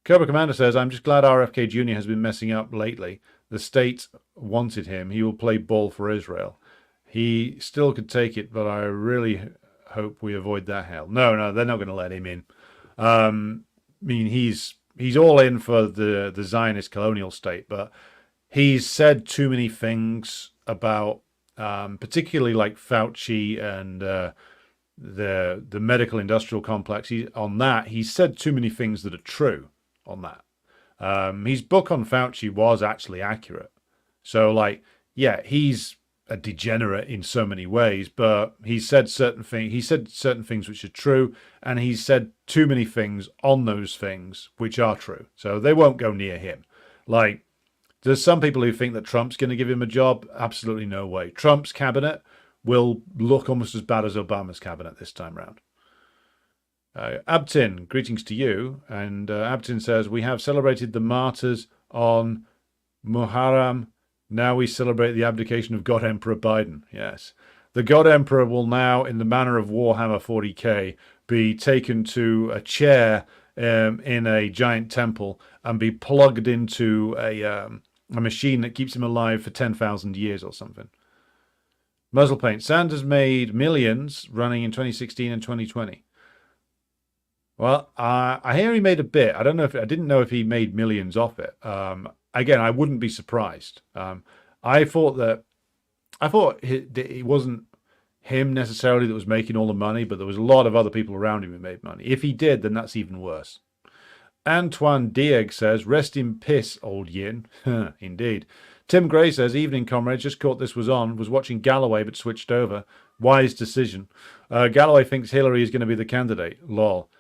S1: Cobra Commander says, I'm just glad RFK Jr. has been messing up lately. the state wanted him, he will play ball for Israel. He still could take it, but I really hope we avoid that hell. No, they're not going to let him in. I mean, he's all in for the Zionist colonial state, but he's said too many things about, particularly like Fauci and the medical industrial complex. He's said too many things that are true on that. His book on Fauci was actually accurate. So, like, yeah, he's a degenerate in so many ways, but he said certain things which are true, and he's said too many things on those things which are true. So they won't go near him. Like, there's some people who think that Trump's going to give him a job. Absolutely no way. Trump's cabinet will look almost as bad as Obama's cabinet this time round. Abtin, greetings to you. And Abtin says, we have celebrated the martyrs on Muharram. Now we celebrate the abdication of God Emperor Biden. Yes. The God Emperor will now, in the manner of Warhammer 40k, be taken to a chair in a giant temple and be plugged into a machine that keeps him alive for 10,000 years or something. Muzzle paint. Sanders made millions running in 2016 and 2020. Well, I hear he made a bit. I didn't know if he made millions off it. Again, I wouldn't be surprised. I thought it wasn't him necessarily that was making all the money, but there was a lot of other people around him who made money. If he did, then that's even worse. Antoine Dieg says, rest in piss, old yin. Indeed. Tim Gray says, evening, comrades. Just caught this was on. Was watching Galloway, but switched over. Wise decision. Galloway thinks Hillary is going to be the candidate. Lol.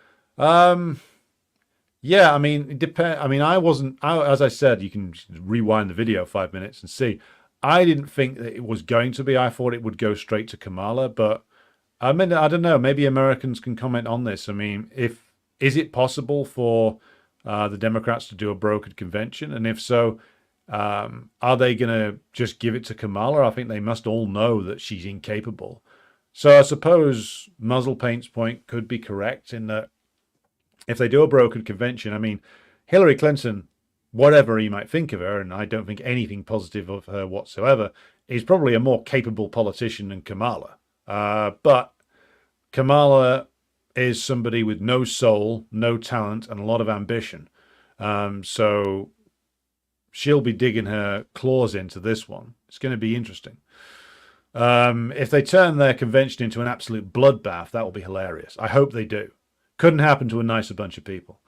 S1: Yeah, I mean, it depends. I mean, as I said, you can rewind the video 5 minutes and see. I didn't think that it was going to be. I thought it would go straight to Kamala, but I mean, I don't know. Maybe Americans can comment on this. I mean, is it possible for the Democrats to do a brokered convention? And if so, are they going to just give it to Kamala? I think they must all know that she's incapable. So I suppose Muzzle Paint's point could be correct in that if they do a brokered convention, I mean, Hillary Clinton, whatever you might think of her, and I don't think anything positive of her whatsoever, is probably a more capable politician than Kamala. But Kamala is somebody with no soul, no talent, and a lot of ambition. So she'll be digging her claws into this one. It's going to be interesting. If they turn their convention into an absolute bloodbath, that will be hilarious. I hope they do. Couldn't happen to a nicer bunch of people.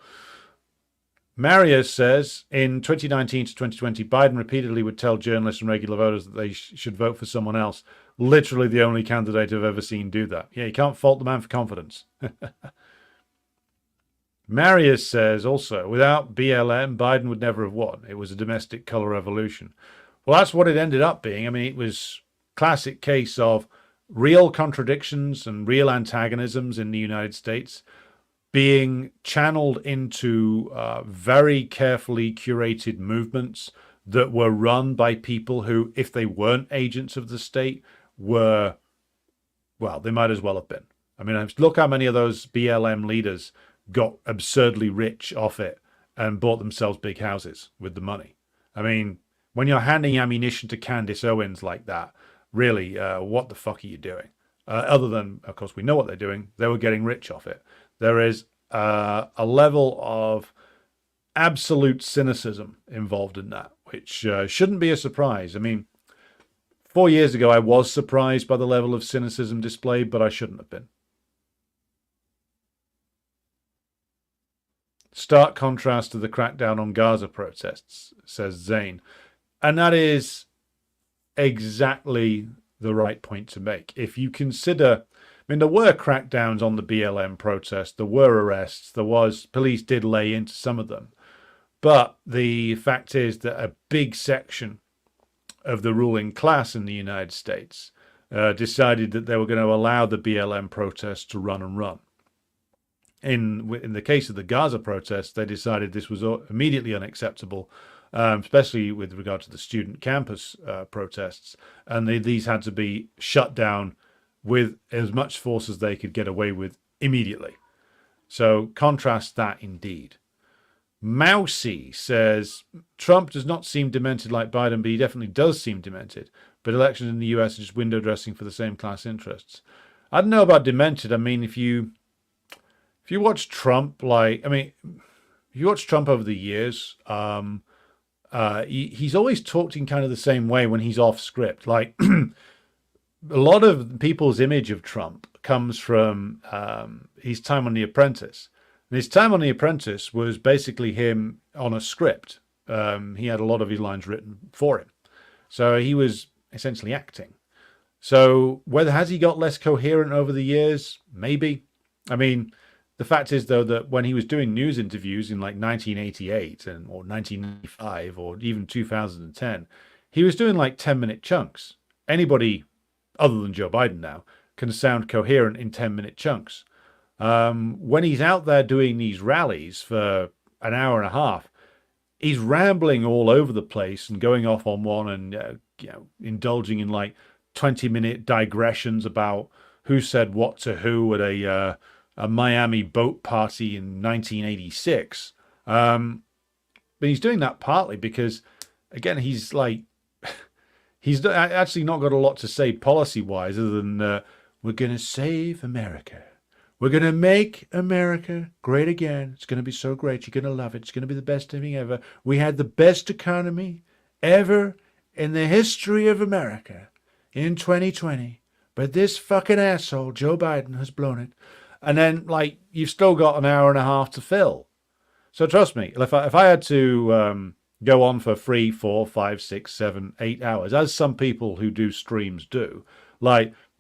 S1: Marius says, in 2019 to 2020, Biden repeatedly would tell journalists and regular voters that they should vote for someone else. Literally the only candidate I've ever seen do that. Yeah, you can't fault the man for confidence. Marius says also, without BLM, Biden would never have won. It was a domestic color revolution. Well, that's what it ended up being. I mean, it was a classic case of real contradictions and real antagonisms in the United States being channeled into very carefully curated movements that were run by people who, if they weren't agents of the state, were, well, they might as well have been. I mean, look how many of those BLM leaders got absurdly rich off it and bought themselves big houses with the money. I mean, when you're handing ammunition to Candace Owens like that, really, what the fuck are you doing? Other than, of course, we know what they're doing. They were getting rich off it. There is a level of absolute cynicism involved in that, which shouldn't be a surprise. I mean, 4 years ago, I was surprised by the level of cynicism displayed, but I shouldn't have been. Stark contrast to the crackdown on Gaza protests, says Zane. And that is exactly the right point to make. If you consider, I mean, there were crackdowns on the BLM protests, there were arrests, police did lay into some of them. But the fact is that a big section of the ruling class in the United States decided that they were going to allow the BLM protests to run and run. In the case of the Gaza protests, they decided this was immediately unacceptable, especially with regard to the student campus protests. And these had to be shut down with as much force as they could get away with immediately. So contrast that indeed. Mousy says Trump does not seem demented like Biden, but he definitely does seem demented. But elections in the US are just window dressing for the same class interests. I don't know about demented. I mean, if you watch Trump, if you watch Trump over the years, he's always talked in kind of the same way when he's off script. Like a lot of people's image of Trump comes from his time on The Apprentice. And his time on The Apprentice was basically him on a script. He had a lot of his lines written for him. So he was essentially acting. So whether has he got less coherent over the years? Maybe. I mean, the fact is, though, that when he was doing news interviews in like 1988 or 1995 or even 2010, he was doing like 10-minute chunks. Anybody other than Joe Biden now can sound coherent in 10-minute chunks. When he's out there doing these rallies for an hour and a half, he's rambling all over the place and going off on one and indulging in like 20-minute digressions about who said what to who at a Miami boat party in 1986. But he's doing that partly because, again, he's actually not got a lot to say policy-wise other than we're going to save America. We're going to make America great again. It's going to be so great. You're going to love it. It's going to be the best thing ever. We had the best economy ever in the history of America in 2020. But this fucking asshole, Joe Biden, has blown it. And then, you've still got an hour and a half to fill. So trust me, if I had to go on for 3, 4, 5, 6, 7, 8 hours, as some people who do streams do,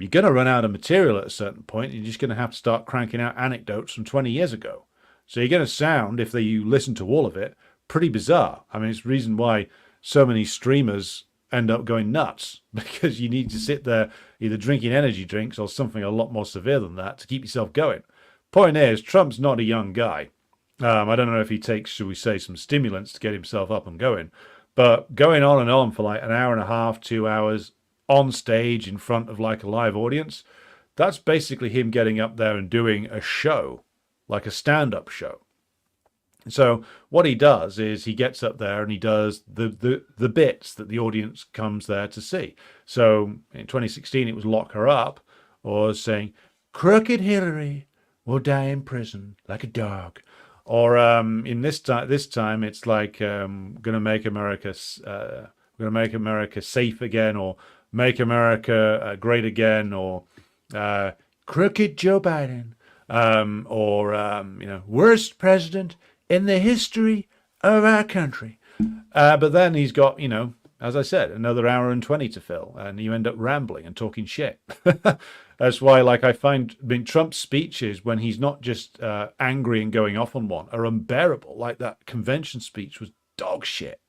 S1: you're going to run out of material at a certain point. And you're just going to have to start cranking out anecdotes from 20 years ago. So you're going to sound, if you listen to all of it, pretty bizarre. I mean, it's the reason why so many streamers end up going nuts, because you need to sit there either drinking energy drinks or something a lot more severe than that to keep yourself going. Point is, Trump's not a young guy. I don't know if he takes, should we say, some stimulants to get himself up and going, but going on and on for like an hour and a half, 2 hours on stage in front of like a live audience, that's basically him getting up there and doing a show, like a stand-up show. So what he does is he gets up there and he does the bits that the audience comes there to see. So in 2016, it was Lock Her Up, or saying, Crooked Hillary will die in prison like a dog. Or in this time, it's like going to make America safe again, or make America great again, or Crooked Joe Biden, or worst president in the history of our country. But then he's got, as I said, another hour and 20 to fill, and you end up rambling and talking shit. That's why, I find, Trump's speeches, when he's not just angry and going off on one, are unbearable. Like that convention speech was dog shit.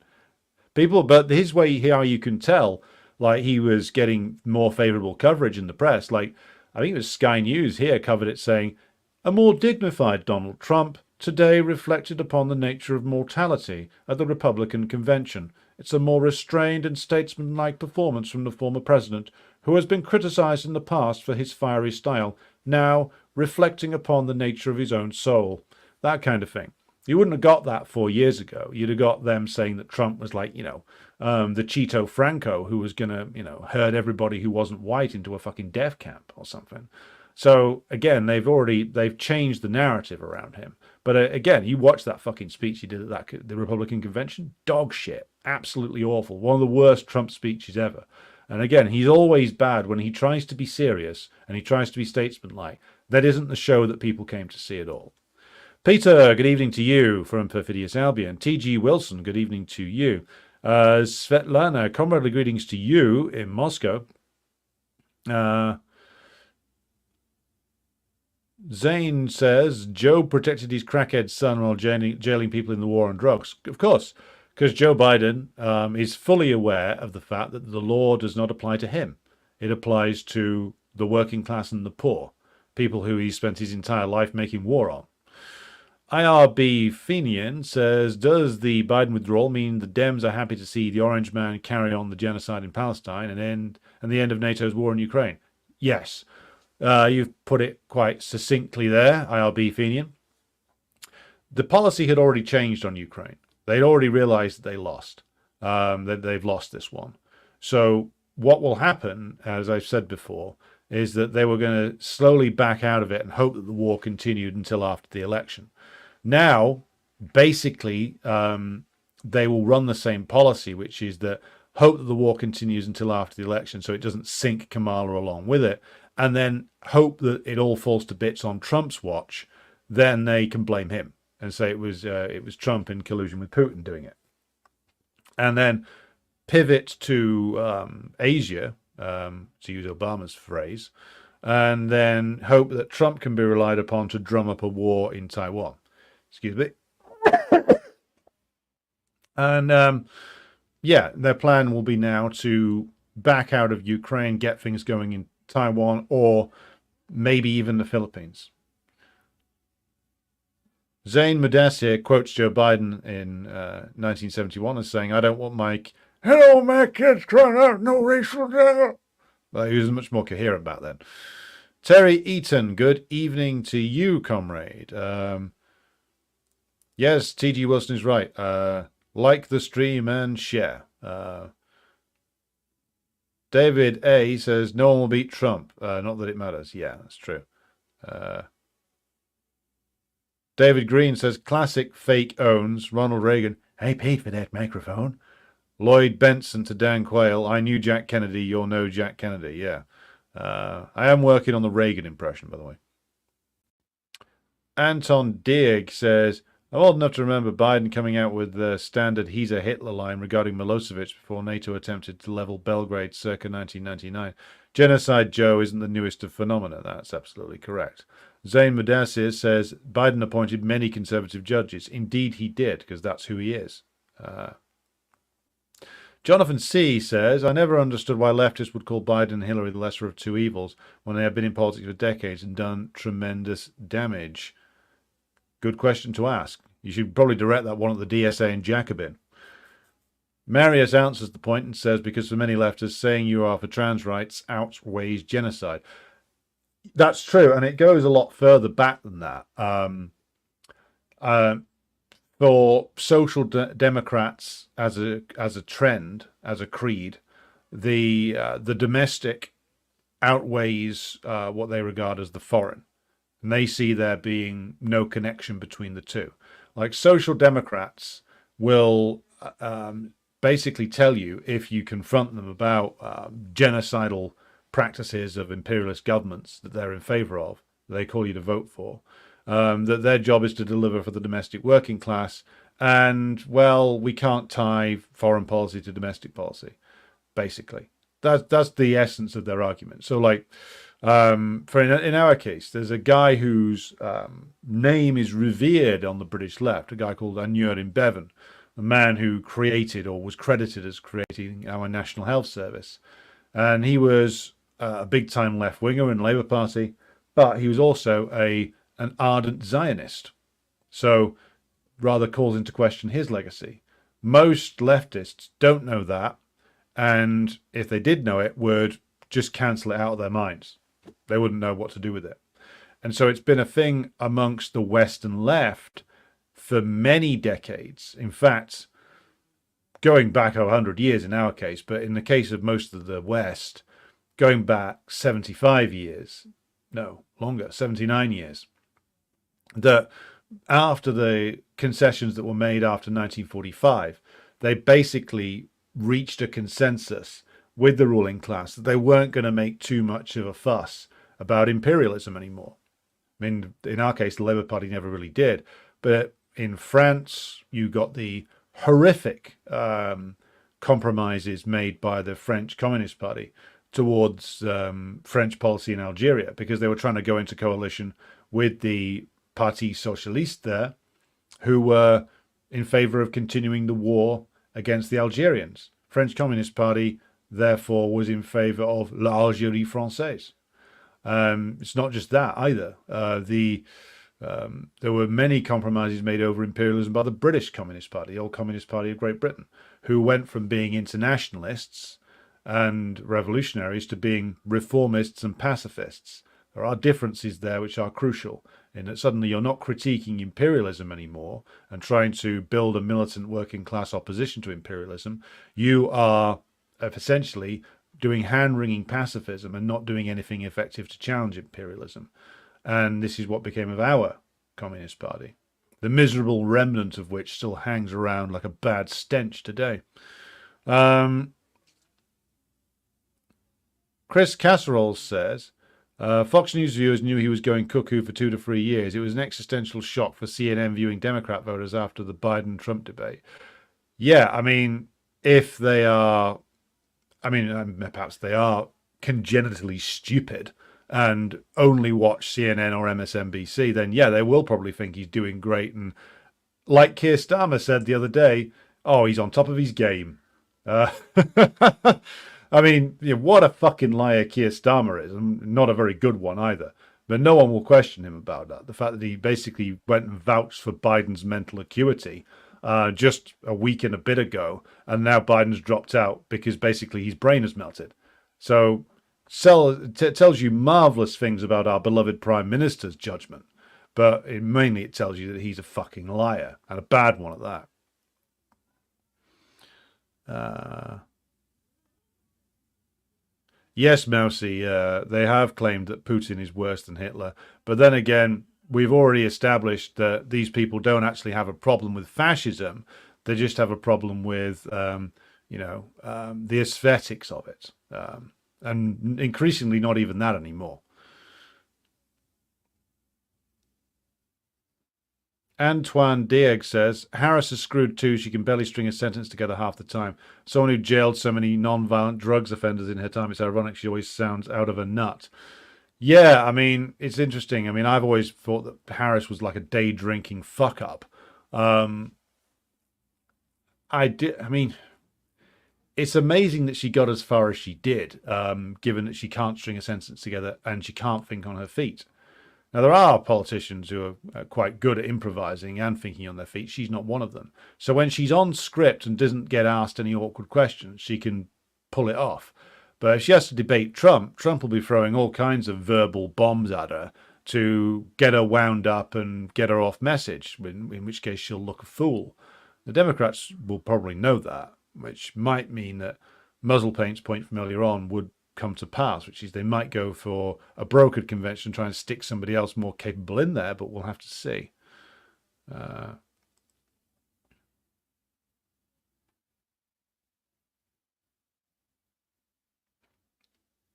S1: But his way, how you can tell, he was getting more favorable coverage in the press. I think it was Sky News here covered it saying, a more dignified Donald Trump today reflected upon the nature of mortality at the Republican convention. It's a more restrained and statesmanlike performance from the former president, who has been criticized in the past for his fiery style, now reflecting upon the nature of his own soul. That kind of thing. You wouldn't have got that 4 years ago. You'd have got them saying that Trump was the Cheeto Franco who was going to, herd everybody who wasn't white into a fucking death camp or something. So again, they've changed the narrative around him. But again, you watch that fucking speech he did at the Republican convention, dog shit, absolutely awful, one of the worst Trump speeches ever. And again, he's always bad when he tries to be serious and he tries to be statesmanlike. That isn't the show that people came to see at all. Peter, good evening to you from Perfidious Albion. T.G. Wilson, good evening to you. Svetlana, comradely greetings to you in Moscow. Zane says, Joe protected his crackhead son while jailing people in the war on drugs. Of course, because Joe Biden is fully aware of the fact that the law does not apply to him. It applies to the working class and the poor, people who he spent his entire life making war on. IRB Fenian says, does the Biden withdrawal mean the Dems are happy to see the Orange Man carry on the genocide in Palestine and the end of NATO's war in Ukraine? Yes. You've put it quite succinctly there, IRB Fenian. the policy had already changed on Ukraine. They'd already realized that they lost, that they've lost this one. So what will happen, as I've said before, is that they were going to slowly back out of it and hope that the war continued until after the election. Now, basically, they will run the same policy, which is that hope that the war continues until after the election so it doesn't sink Kamala along with it, and then hope that it all falls to bits on Trump's watch. Then they can blame him and say it was Trump in collusion with Putin doing it. And then pivot to Asia, to use Obama's phrase, and then hope that Trump can be relied upon to drum up a war in Taiwan. Excuse me. And yeah, their plan will be now to back out of Ukraine, get things going in Taiwan, or maybe even the Philippines. Zain Mudassir quotes Joe Biden in 1971 as saying, "I don't want my kids crying out no racial terror." Well, he was much more coherent back then. Terry Eaton, good evening to you, comrade. Yes, T.G. Wilson is right. Like the stream and share. David A. says, no one will beat Trump. Not that it matters. Yeah, that's true. David Green says, classic fake owns. Ronald Reagan, I paid for that microphone. Lloyd Benson to Dan Quayle, I knew Jack Kennedy, you'll know Jack Kennedy. Yeah. I am working on the Reagan impression, by the way. Anton Dieg says, I'm old enough to remember Biden coming out with the standard he's a Hitler line regarding Milosevic before NATO attempted to level Belgrade circa 1999. Genocide, Joe, isn't the newest of phenomena. That's absolutely correct. Zain Mudassir says, Biden appointed many conservative judges. Indeed he did, because that's who he is. Jonathan C. says, I never understood why leftists would call Biden and Hillary the lesser of two evils when they have been in politics for decades and done tremendous damage. Good question to ask. You should probably direct that one at the DSA and Jacobin. Marius answers the point and says, because for many leftists, saying you are for trans rights outweighs genocide. That's true, and it goes a lot further back than that. For social democrats, as a trend, as a creed, the domestic outweighs what they regard as the foreign, and they see there being no connection between the two. Like social democrats will basically tell you, if you confront them about genocidal practices of imperialist governments that they're in favor of, they call you to vote for, that their job is to deliver for the domestic working class. And, well, we can't tie foreign policy to domestic policy, basically. That's the essence of their argument. So, like, in our case, there's a guy whose name is revered on the British left, a guy called Aneurin Bevan, a man who created or was credited as creating our National Health Service. And he was a big-time left-winger in the Labour Party, but he was also an ardent Zionist. So rather calls into question his legacy. Most leftists don't know that, and if they did know it, would just cancel it out of their minds. They wouldn't know what to do with it. And so it's been a thing amongst the Western left for many decades. In fact, going back 100 years in our case, but in the case of most of the West, going back 75 years, no, longer, 79 years, that after the concessions that were made after 1945, they basically reached a consensus with the ruling class that they weren't going to make too much of a fuss about imperialism anymore. I mean, in our case, the Labour Party never really did. But in France, you got the horrific compromises made by the French Communist Party towards French policy in Algeria, because they were trying to go into coalition with the Parti Socialiste there, who were in favor of continuing the war against the Algerians. French Communist Party, therefore, was in favor of l'Algérie française. It's not just that either. There were many compromises made over imperialism by the British Communist Party, the old Communist Party of Great Britain, who went from being internationalists and revolutionaries to being reformists and pacifists. There are differences there which are crucial in that suddenly you're not critiquing imperialism anymore and trying to build a militant working class opposition to imperialism. You are essentially doing hand-wringing pacifism and not doing anything effective to challenge imperialism. And this is what became of our Communist Party, the miserable remnant of which still hangs around like a bad stench today. Chris Casserole says, Fox News viewers knew he was going cuckoo for 2 to 3 years. It was an existential shock for CNN viewing Democrat voters after the Biden-Trump debate. Yeah, I mean, if they are, perhaps they are congenitally stupid and only watch CNN or MSNBC, then yeah, they will probably think he's doing great. And like Keir Starmer said the other day, oh, he's on top of his game. I mean, what a fucking liar Keir Starmer is, and not a very good one either. But no one will question him about that. The fact that he basically went and vouched for Biden's mental acuity just a week and a bit ago, and now Biden's dropped out because basically his brain has melted. So it tells you marvellous things about our beloved Prime Minister's judgment, but mainly it tells you that he's a fucking liar, and a bad one at that. Yes, Mousy, they have claimed that Putin is worse than Hitler. But then again, we've already established that these people don't actually have a problem with fascism. They just have a problem with, the aesthetics of it. And increasingly not even that anymore. Antoine Dieg says, Harris is screwed too. She can barely string a sentence together half the time. Someone who jailed so many non-violent drugs offenders in her time, it's ironic she always sounds out of her nut. Yeah, I mean, it's interesting. I mean, I've always thought that Harris was like a day drinking fuck up. It's amazing that she got as far as she did, given that she can't string a sentence together and she can't think on her feet. Now, there are politicians who are quite good at improvising and thinking on their feet. She's not one of them. So when she's on script and doesn't get asked any awkward questions, she can pull it off. But if she has to debate Trump, Trump will be throwing all kinds of verbal bombs at her to get her wound up and get her off message, in which case she'll look a fool. The Democrats will probably know that, which might mean that Muzzle Paint's point from earlier on would come to pass, which is they might go for a brokered convention, try and stick somebody else more capable in there, but we'll have to see.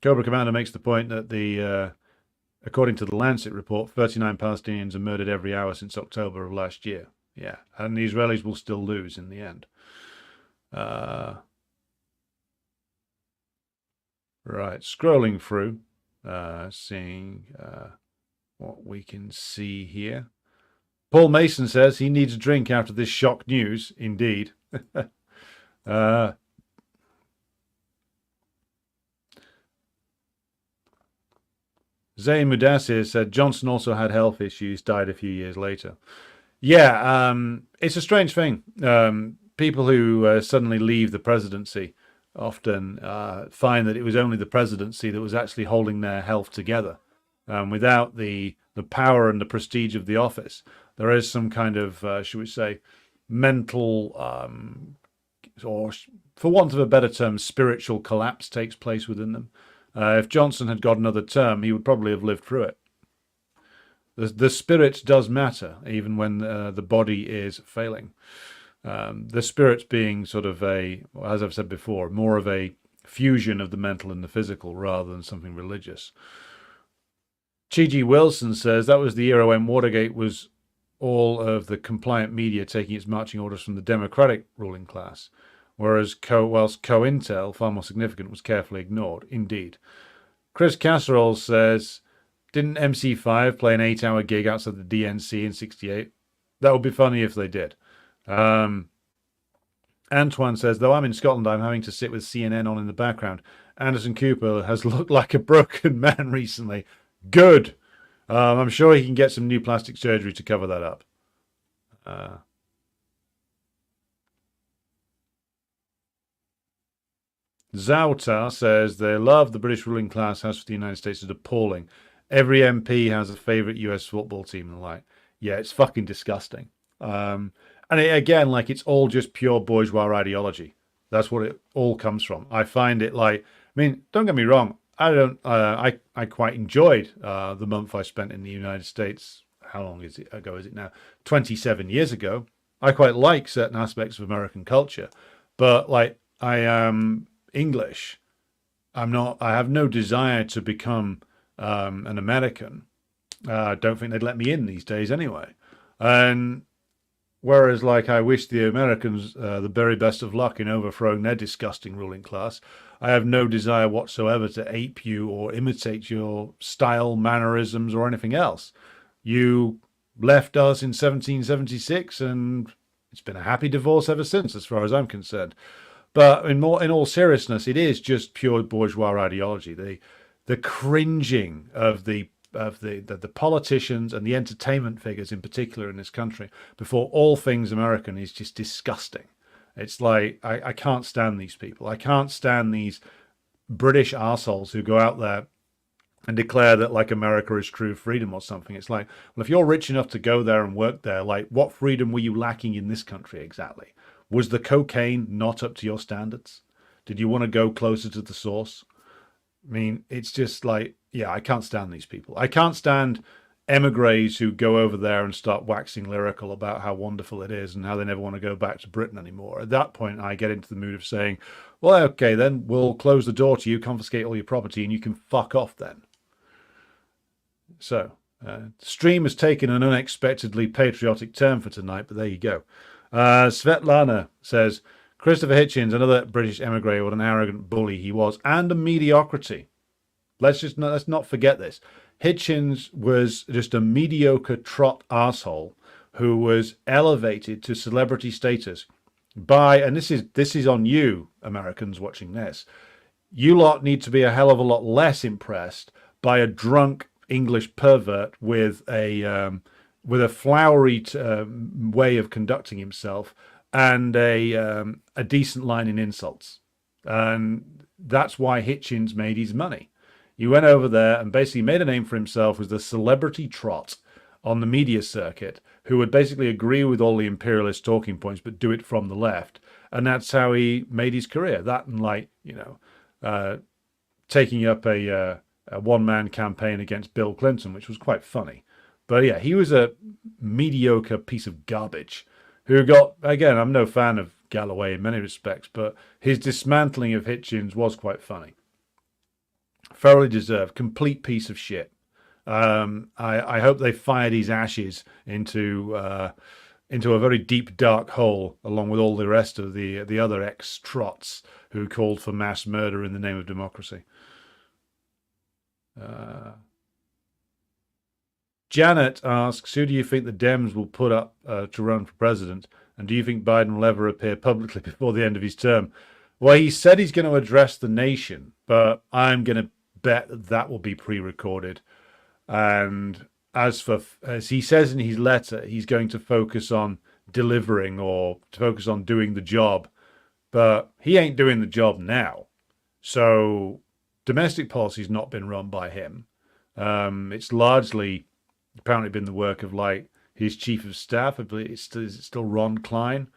S1: Cobra Commander makes the point that according to the Lancet report, 39 Palestinians are murdered every hour since October of last year. Yeah, and the Israelis will still lose in the end. Right, scrolling through, seeing what we can see here. Paul Mason says he needs a drink after this shock news. Indeed. Zayn Mudassir said Johnson also had health issues, died a few years later. Yeah, it's a strange thing. People who suddenly leave the presidency often find that it was only the presidency that was actually holding their health together. Without the power and the prestige of the office, there is some kind of, should we say, mental, or for want of a better term, spiritual collapse takes place within them. If Johnson had got another term, he would probably have lived through it. The spirit does matter, even when the body is failing. The spirit being sort of as I've said before, more of a fusion of the mental and the physical rather than something religious. Chi-Ji Wilson says that was the era when Watergate was all of the compliant media taking its marching orders from the Democratic ruling class, whereas COINTEL, far more significant, was carefully ignored. Indeed. Chris Casserole says, didn't MC5 play an 8-hour gig outside the DNC in 68? That would be funny if they did. Antoine says, though I'm in Scotland, I'm having to sit with CNN on in the background. Anderson Cooper has looked like a broken man recently. Good. I'm sure he can get some new plastic surgery to cover that up. Zauta says, the love the British ruling class has for the United States is appalling. every MP has a favorite US football team, and like, yeah, it's fucking disgusting. And again, like, it's all just pure bourgeois ideology. That's what it all comes from. I find it like, I mean, don't get me wrong. I don't. I quite enjoyed the month I spent in the United States. How long is it ago? Is it now? 27 years ago. I quite like certain aspects of American culture, but like, I am English. I'm not. I have no desire to become an American. I don't think they'd let me in these days anyway. And whereas, like, I wish the Americans the very best of luck in overthrowing their disgusting ruling class, I have no desire whatsoever to ape you or imitate your style, mannerisms, or anything else. You left us in 1776, and it's been a happy divorce ever since, as far as I'm concerned. But in all seriousness, it is just pure bourgeois ideology. The cringing of the politicians and the entertainment figures in particular in this country before all things American is just disgusting. It's like, I can't stand these people. I can't stand these British arseholes who go out there and declare that, like, America is true freedom or something. It's like, well, if you're rich enough to go there and work there, like, what freedom were you lacking in this country exactly? Was the cocaine not up to your standards? Did you want to go closer to the source? I mean, it's just like, yeah, I can't stand these people. I can't stand emigres who go over there and start waxing lyrical about how wonderful it is and how they never want to go back to Britain anymore. At that point, I get into the mood of saying, well, okay, then we'll close the door to you, confiscate all your property, and you can fuck off then. So, stream has taken an unexpectedly patriotic turn for tonight, but there you go. Svetlana says, Christopher Hitchens, another British emigre, what an arrogant bully he was, and a mediocrity. Let's not forget this. Hitchens was just a mediocre trot arsehole who was elevated to celebrity status by, and this is on you, Americans watching this. You lot need to be a hell of a lot less impressed by a drunk English pervert with a flowery way of conducting himself and a decent line in insults. And that's why Hitchens made his money. He went over there and basically made a name for himself as the celebrity trot on the media circuit who would basically agree with all the imperialist talking points but do it from the left. And that's how he made his career. That and, like, taking up a one-man campaign against Bill Clinton, which was quite funny. But yeah, he was a mediocre piece of garbage who got, again, I'm no fan of Galloway in many respects, but his dismantling of Hitchens was quite funny. Thoroughly deserved. Complete piece of shit. I hope they fired his ashes into a very deep, dark hole, along with all the rest of the other ex-trots who called for mass murder in the name of democracy. Janet asks, who do you think the Dems will put up to run for president? And do you think Biden will ever appear publicly before the end of his term? Well, he said he's going to address the nation, but I'm going to bet that will be pre-recorded. And as he says in his letter, he's going to focus on delivering or to focus on doing the job. But he ain't doing the job now. So domestic policy has not been run by him. It's largely apparently been the work of, like, his chief of staff. I believe it's still Ron Klein.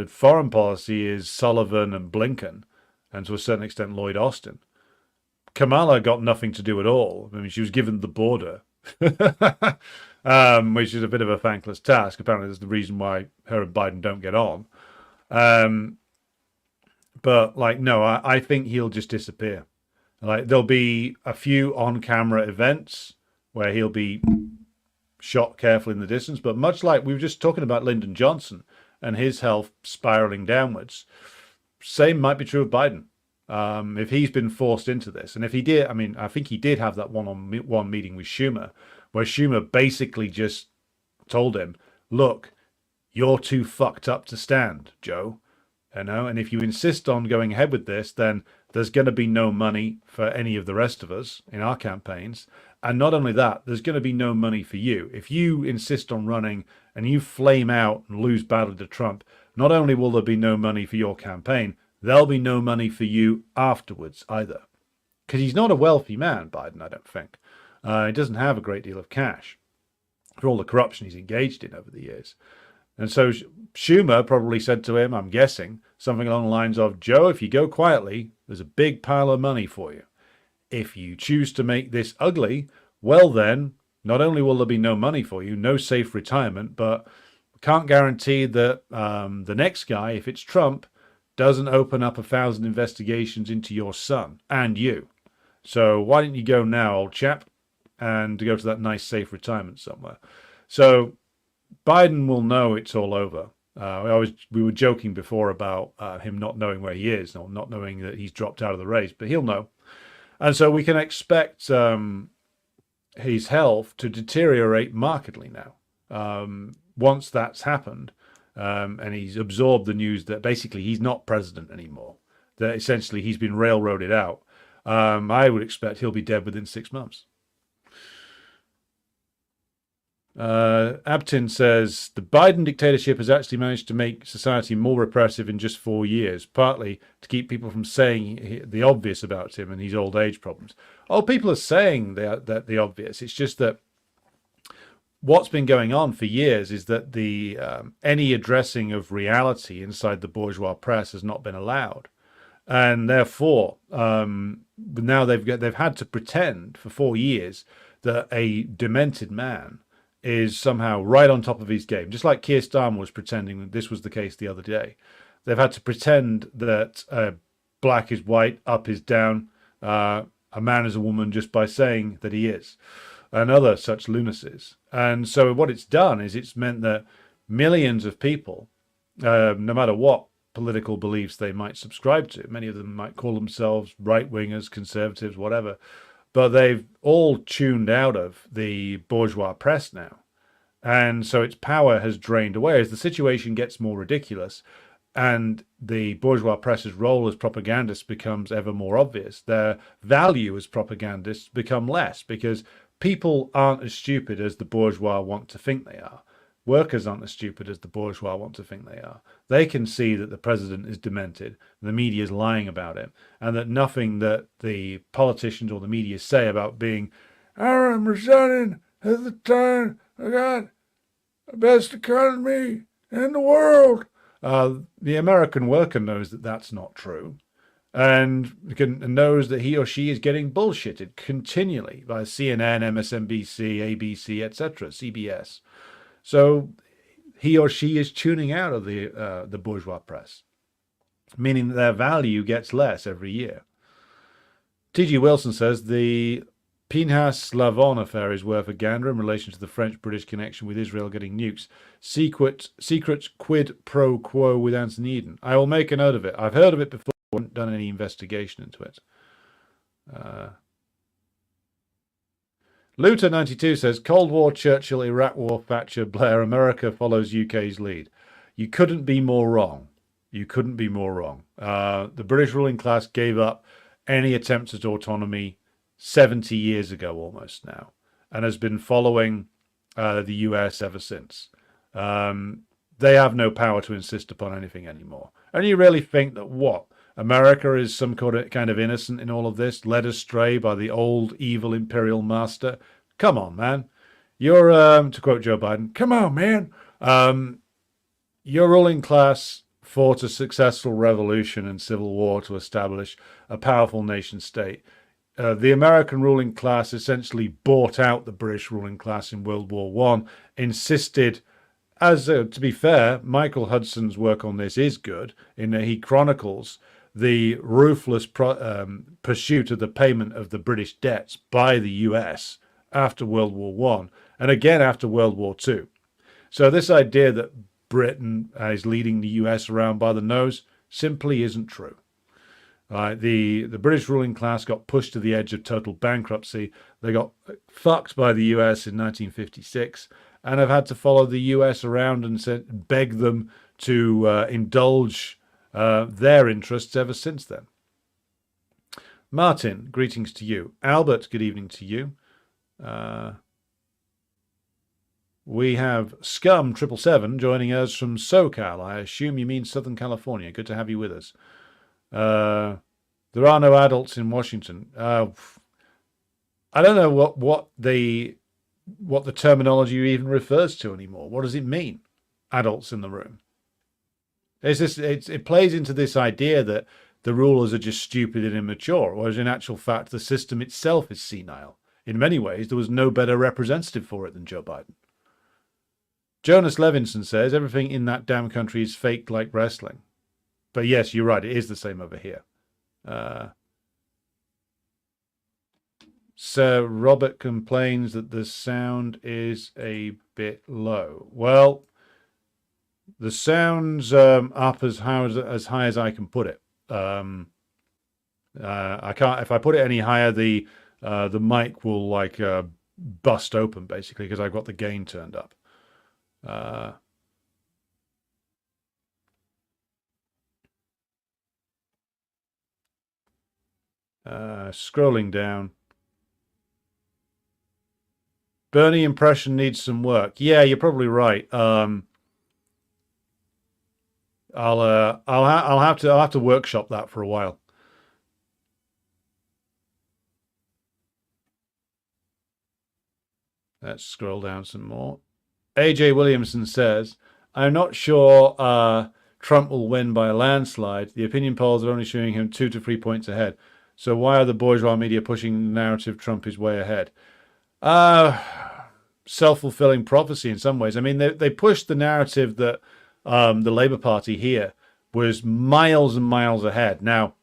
S1: Foreign policy is Sullivan and Blinken, and to a certain extent Lloyd Austin. Kamala got nothing to do at all. I mean, she was given the border, which is a bit of a thankless task. Apparently, that's the reason why her and Biden don't get on. But, like, no, I think he'll just disappear. Like, there'll be a few on-camera events where he'll be shot carefully in the distance. But much like we were just talking about Lyndon Johnson and his health spiraling downwards, same might be true of Biden. If he's been forced into this, and if he did, I mean, I think he did have that one-on-one meeting with Schumer, where Schumer basically just told him, look, you're too fucked up to stand, Joe. And if you insist on going ahead with this, then there's going to be no money for any of the rest of us in our campaigns. And not only that, there's going to be no money for you. If you insist on running and you flame out and lose badly to Trump, not only will there be no money for your campaign, there'll be no money for you afterwards either. Because he's not a wealthy man, Biden, I don't think. He doesn't have a great deal of cash for all the corruption he's engaged in over the years. And so Schumer probably said to him, I'm guessing, something along the lines of, Joe, if you go quietly, there's a big pile of money for you. If you choose to make this ugly, well then, not only will there be no money for you, no safe retirement, but can't guarantee that the next guy, if it's Trump, doesn't open up 1,000 investigations into your son and you. So why don't you go now, old chap, and go to that nice safe retirement somewhere? So Biden will know it's all over. We were joking before about him not knowing where he is, or not knowing that he's dropped out of the race, but he'll know. And so we can expect his health to deteriorate markedly now. Once that's happened, and he's absorbed the news that basically he's not president anymore, that essentially he's been railroaded out, I would expect he'll be dead within 6 months. Abtin says the Biden dictatorship has actually managed to make society more repressive in just 4 years, partly to keep people from saying the obvious about him and his old age problems. Oh, people are saying that the obvious. It's just that what's been going on for years is that the any addressing of reality inside the bourgeois press has not been allowed, and therefore now they've had to pretend for 4 years that a demented man is somehow right on top of his game, just like Keir Starmer was pretending that this was the case the other day. They've had to pretend that black is white, up is down, a man is a woman, just by saying that he is, and other such lunacies. And so what it's done is it's meant that millions of people, no matter what political beliefs they might subscribe to, many of them might call themselves right-wingers, conservatives, whatever, but they've all tuned out of the bourgeois press now. And so its power has drained away as the situation gets more ridiculous and the bourgeois press's role as propagandists becomes ever more obvious. Their value as propagandists become less because people aren't as stupid as the bourgeois want to think they are. Workers aren't as stupid as the bourgeois want to think they are. They can see that the president is demented, the media is lying about him, and that nothing that the politicians or the media say about being, I'm resigning at the time I got the best economy in the world. The American worker knows that that's not true, and knows that he or she is getting bullshitted continually by CNN, MSNBC, ABC, etc., CBS. So he or she is tuning out of the bourgeois press, meaning that their value gets less every year. T.G. Wilson says the Pinhas Lavon affair is worth a gander in relation to the French-British connection with Israel getting nukes. Secret quid pro quo with Anthony Eden. I will make a note of it. I've heard of it before. I haven't done any investigation into it. Luther92 says, Cold War, Churchill, Iraq War, Thatcher, Blair, America follows UK's lead. You couldn't be more wrong. You couldn't be more wrong. The British ruling class gave up any attempts at autonomy 70 years ago almost now, and has been following the US ever since. They have no power to insist upon anything anymore. And you really think that what? America is some kind of innocent in all of this, led astray by the old evil imperial master? Come on, man. You're, to quote Joe Biden, come on, man. Your ruling class fought a successful revolution and civil war to establish a powerful nation state. The American ruling class essentially bought out the British ruling class in World War I, insisted, as to be fair, Michael Hudson's work on this is good, in that he chronicles the ruthless pursuit of the payment of the British debts by the US after World War I, and again after World War II. So this idea that Britain is leading the US around by the nose simply isn't true. The British ruling class got pushed to the edge of total bankruptcy. They got fucked by the US in 1956 and have had to follow the US around and beg them to indulge their interests ever since then. Martin, greetings to you. Albert, good evening to you. We have Scum777 joining us from SoCal. I assume you mean Southern California. Good to have you with us. There are no adults in Washington. I don't know what the terminology even refers to anymore. What does it mean? Adults in the room. It plays into this idea that the rulers are just stupid and immature, whereas in actual fact, the system itself is senile. In many ways, there was no better representative for it than Joe Biden. Jonas Levinson says everything in that damn country is faked like wrestling. But yes, you're right. It is the same over here. Sir Robert complains that the sound is a bit low. Well, the sound's up as high as I can put it. I can't. If I put it any higher, the mic will like bust open basically because I've got the gain turned up. Scrolling down. Bernie impression needs some work. Yeah, you're probably right. I'll have to workshop that for a while. Let's scroll down some more. AJ Williamson says, I'm not sure Trump will win by a landslide. The opinion polls are only showing him 2 to 3 points ahead. So why are the bourgeois media pushing the narrative Trump is way ahead? Self-fulfilling prophecy in some ways. I mean, they pushed the narrative that the Labour Party here was miles and miles ahead. Now,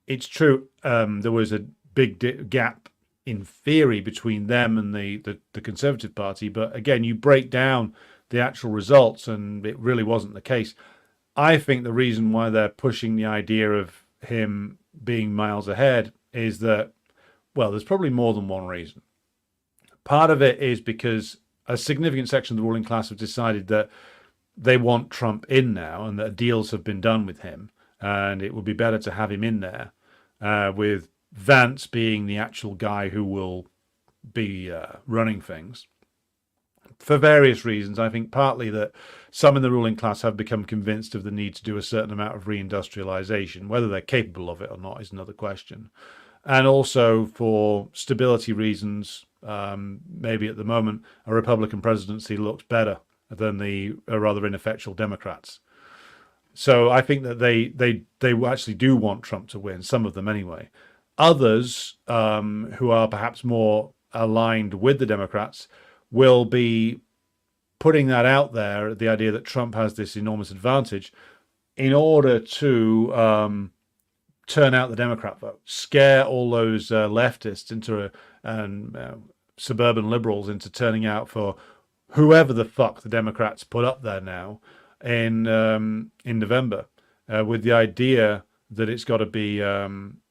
S1: it's true there was a big gap in theory between them and the Conservative Party, but again, you break down the actual results and it really wasn't the case. I think the reason why they're pushing the idea of him being miles ahead is that, well, there's probably more than one reason. Part of it is because a significant section of the ruling class have decided that they want Trump in now and that deals have been done with him and it would be better to have him in there with Vance being the actual guy who will be running things. For various reasons, I think partly that some in the ruling class have become convinced of the need to do a certain amount of reindustrialization. Whether they're capable of it or not is another question. And also for stability reasons, maybe at the moment, a Republican presidency looks better than the rather ineffectual Democrats. So I think that they actually do want Trump to win, some of them anyway. Others who are perhaps more aligned with the Democrats will be putting that out there, the idea that Trump has this enormous advantage, in order to turn out the Democrat vote, scare all those leftists into suburban liberals into turning out for whoever the fuck the Democrats put up there now in November, with the idea that it's got to be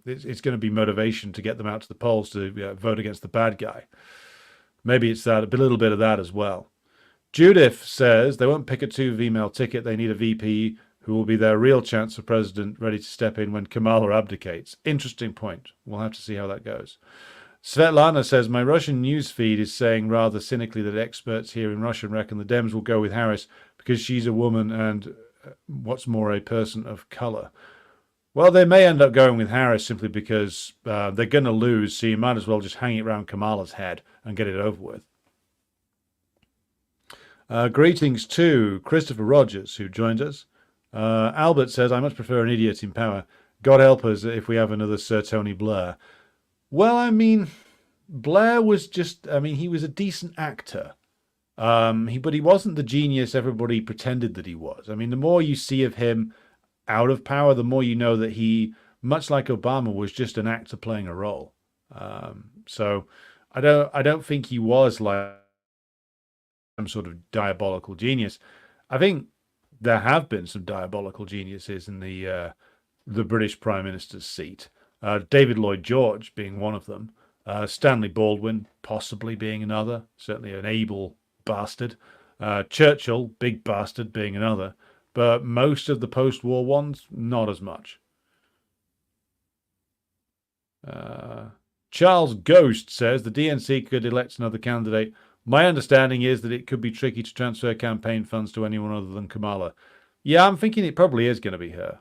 S1: it's going to be motivation to get them out to the polls to vote against the bad guy. Maybe it's that, a little bit of that as well. Judith says they won't pick a 2 female ticket. They need a VP who will be their real chance for president, ready to step in when Kamala abdicates. Interesting point. We'll have to see how that goes. Svetlana says, my Russian news feed is saying rather cynically that experts here in Russia reckon the Dems will go with Harris because she's a woman and, what's more, a person of color. Well, they may end up going with Harris simply because they're going to lose, so you might as well just hang it around Kamala's head and get it over with. Greetings to Christopher Rogers, who joined us. Albert says, I much prefer an idiot in power. God help us if we have another Sir Tony Blair. Well, I mean, Blair was just, he was a decent actor. But he wasn't the genius everybody pretended that he was. I mean, the more you see of him out of power, the more you know that he, much like Obama, was just an actor playing a role. So I don't think he was like some sort of diabolical genius. I think there have been some diabolical geniuses in the British Prime Minister's seat. David Lloyd George being one of them. Stanley Baldwin possibly being another. Certainly an able bastard. Churchill, big bastard, being another. But most of the post-war ones, not as much. Charles Ghost says the DNC could elect another candidate. My understanding is that it could be tricky to transfer campaign funds to anyone other than Kamala. Yeah, I'm thinking it probably is going to be her.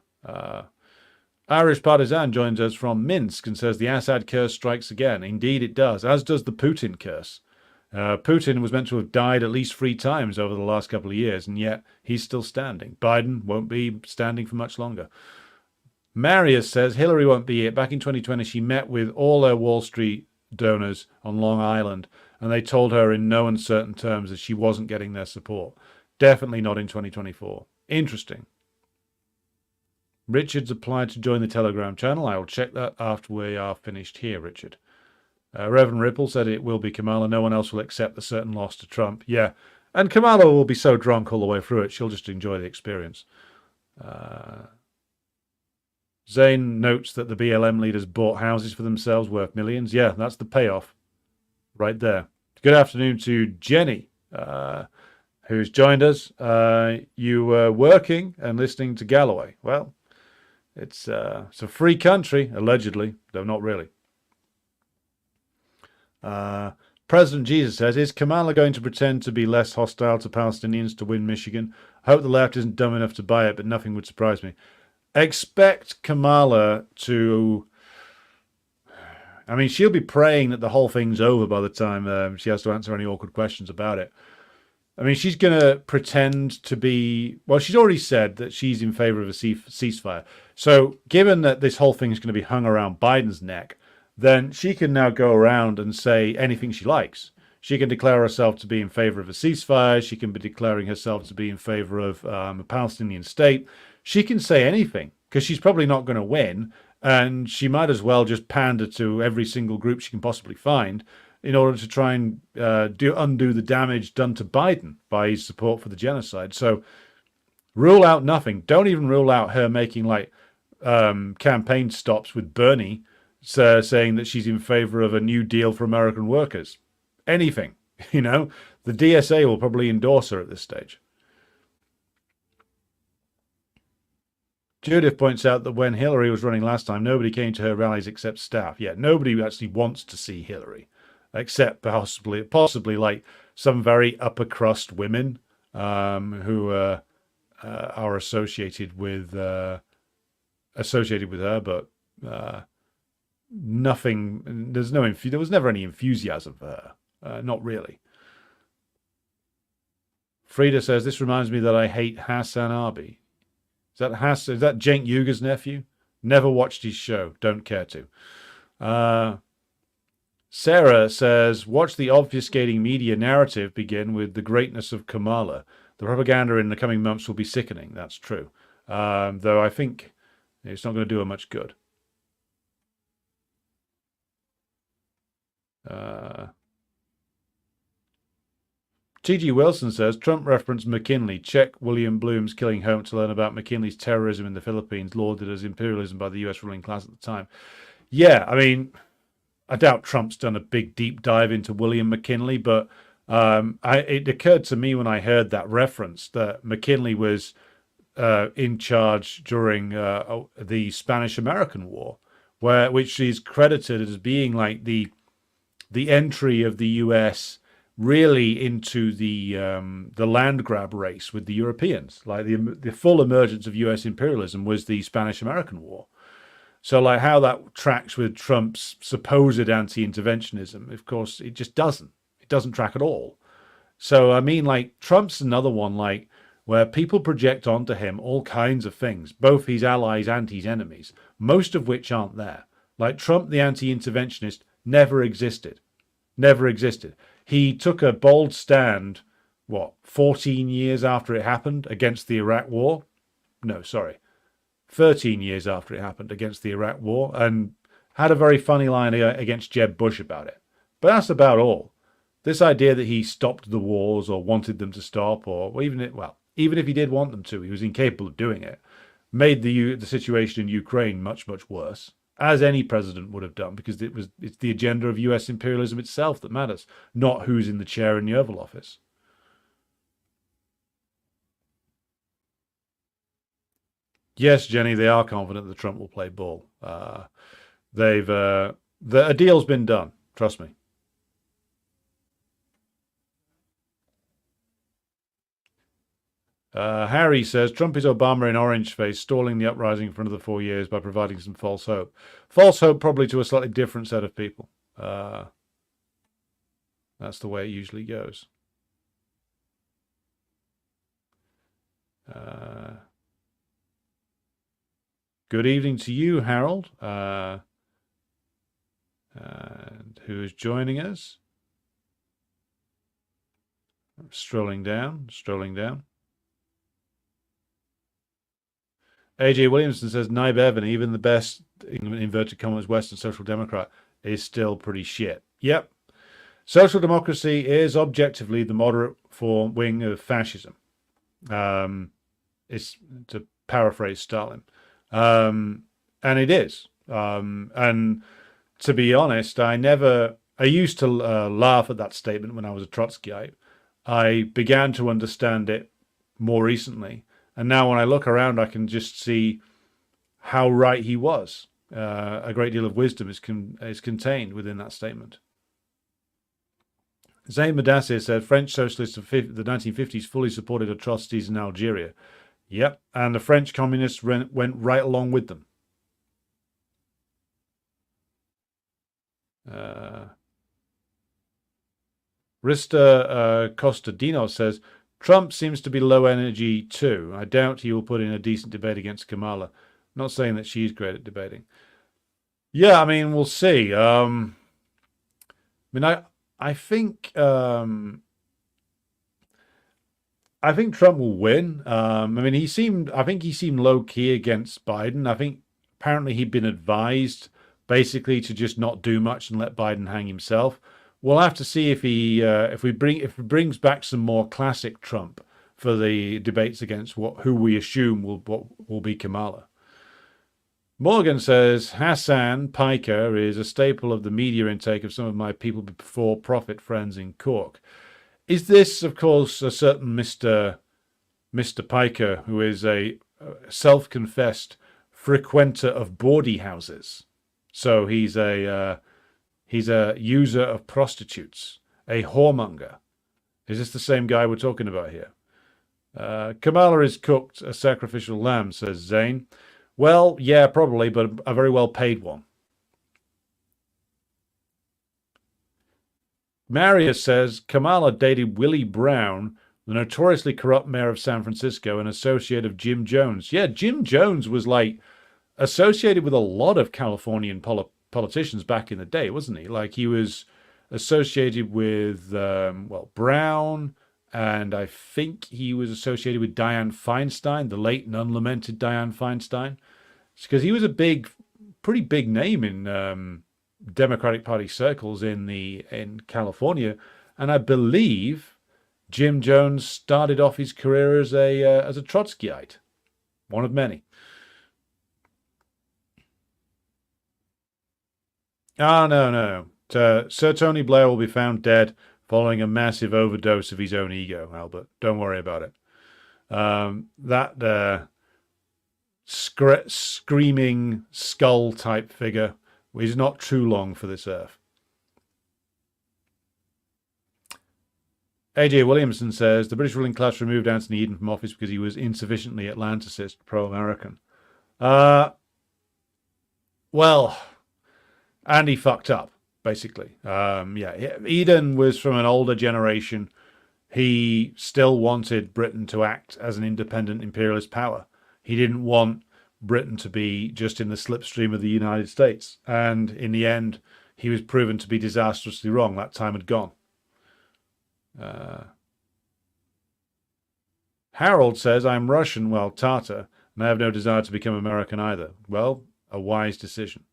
S1: Irish Partisan joins us from Minsk and says the Assad curse strikes again. Indeed it does, as does the Putin curse. Putin was meant to have died at least 3 times over the last couple of years, and yet he's still standing. Biden won't be standing for much longer. Marius says Hillary won't be it. Back in 2020, she met with all her Wall Street donors on Long Island, and they told her in no uncertain terms that she wasn't getting their support. Definitely not in 2024. Interesting. Richard's applied to join the Telegram channel. I will check that after we are finished here, Richard. Reverend Ripple said it will be Kamala. No one else will accept the certain loss to Trump. Yeah, and Kamala will be so drunk all the way through it, she'll just enjoy the experience. Zane notes that the BLM leaders bought houses for themselves worth millions. Yeah, that's the payoff right there. Good afternoon to Jenny, who's joined us. You were working and listening to Galloway. Well, it's a free country, allegedly, though not really. President Jesus says, is Kamala going to pretend to be less hostile to Palestinians to win Michigan? I hope the left isn't dumb enough to buy it, but nothing would surprise me. Expect Kamala to... I mean, she'll be praying that the whole thing's over by the time she has to answer any awkward questions about it. I mean, she's going to pretend to be... Well, she's already said that she's in favor of a ceasefire. So given that this whole thing is going to be hung around Biden's neck, then she can now go around and say anything she likes. She can declare herself to be in favor of a ceasefire. She can be declaring herself to be in favor of a Palestinian state. She can say anything because she's probably not going to win. And she might as well just pander to every single group she can possibly find in order to try and undo the damage done to Biden by his support for the genocide. So rule out nothing. Don't even rule out her making like campaign stops with Bernie saying that she's in favor of a new deal for American workers. Anything, you know. The DSA will probably endorse her at this stage. Judith points out that when Hillary was running last time, nobody came to her rallies except staff. Yeah, nobody actually wants to see Hillary, except possibly like some very upper crust women who are associated with her, but nothing. There was never any enthusiasm for her. Not really. Frida says this reminds me that I hate Hassan Arbi. Is that Cenk Uyghur's nephew? Never watched his show. Don't care to. Sarah says, watch the obfuscating media narrative begin with the greatness of Kamala. The propaganda in the coming months will be sickening. That's true. Though I think it's not going to do her much good. T.G. Wilson says, Trump referenced McKinley. Check William Bloom's Killing Home to learn about McKinley's terrorism in the Philippines, lauded as imperialism by the U.S. ruling class at the time. Yeah, I mean, I doubt Trump's done a big deep dive into William McKinley, but it occurred to me when I heard that reference that McKinley was in charge during the Spanish-American War, which is credited as being like the entry of the U.S. really into the land grab race with the Europeans. Like the full emergence of U.S. imperialism was the Spanish-American War. So like how that tracks with Trump's supposed anti-interventionism, of course, it just doesn't. It doesn't track at all. So, I mean, like Trump's another one like where people project onto him all kinds of things, both his allies and his enemies, most of which aren't there. Like Trump, the anti-interventionist, never existed. Never existed. He took a bold stand, 14 years after it happened against the Iraq War? No, sorry. 13 years after it happened against the Iraq War, and had a very funny line against Jeb Bush about it. But that's about all. This idea that he stopped the wars or wanted them to stop, or even if he did want them to, he was incapable of doing it, made the situation in Ukraine much, much worse, as any president would have done, because it's the agenda of US imperialism itself that matters, not who's in the chair in the Oval Office. Yes, Jenny, they are confident that Trump will play ball. A deal's been done. Trust me. Harry says, Trump is Obama in orange face, stalling the uprising for another 4 years by providing some false hope. False hope probably to a slightly different set of people. That's the way it usually goes. Good evening to you, Harold, and who is joining us. Strolling down. AJ Williamson says, Nye Bevan, even the best, in inverted commas, Western Social Democrat, is still pretty shit. Yep. Social democracy is objectively the moderate wing of fascism. It's to paraphrase Stalin. And it is. And to be honest, I used to laugh at that statement when I was a Trotskyite. I began to understand it more recently. And now when I look around, I can just see how right he was. A great deal of wisdom is contained within that statement. Zayn Madassir said, French socialists of the 1950s fully supported atrocities in Algeria. Yep, and the French communists went right along with them. Rista Costadino says, Trump seems to be low energy too. I doubt he will put in a decent debate against Kamala. Not saying that she's great at debating. Yeah, I mean, we'll see. I think Trump will win. I think he seemed low key against Biden. I think apparently he'd been advised basically to just not do much and let Biden hang himself. We'll have to see if he brings back some more classic Trump for the debates against who we assume will be Kamala. Morgan says, Hassan Piker is a staple of the media intake of some of my people before profit friends in Cork. Is this, of course, a certain Mr. Piker, who is a self-confessed frequenter of bawdy houses? So he's a user of prostitutes, a whoremonger. Is this the same guy we're talking about here? Kamala is cooked a sacrificial lamb, says Zane. Well, yeah, probably, but a very well-paid one. Marius says, Kamala dated Willie Brown, the notoriously corrupt mayor of San Francisco, an associate of Jim Jones. Yeah, Jim Jones was, associated with a lot of Californian politicians back in the day, wasn't he? He was associated with, Brown, and I think he was associated with Dianne Feinstein, the late and unlamented Dianne Feinstein. It's because he was a pretty big name in Democratic Party circles in California, and I believe Jim Jones started off his career as a Trotskyite, one of many. No. Sir Tony Blair will be found dead following a massive overdose of his own ego, Albert. Don't worry about it. That screaming skull-type figure is not too long for this earth. AJ Williamson says, the British ruling class removed Anthony Eden from office because he was insufficiently Atlanticist, pro-American. Well, and he fucked up, basically. Eden was from an older generation. He still wanted Britain to act as an independent imperialist power. He didn't want Britain to be just in the slipstream of the United States. And in the end, he was proven to be disastrously wrong. That time had gone. Harold says, I'm Russian, well, Tatar, and I have no desire to become American either. Well, a wise decision.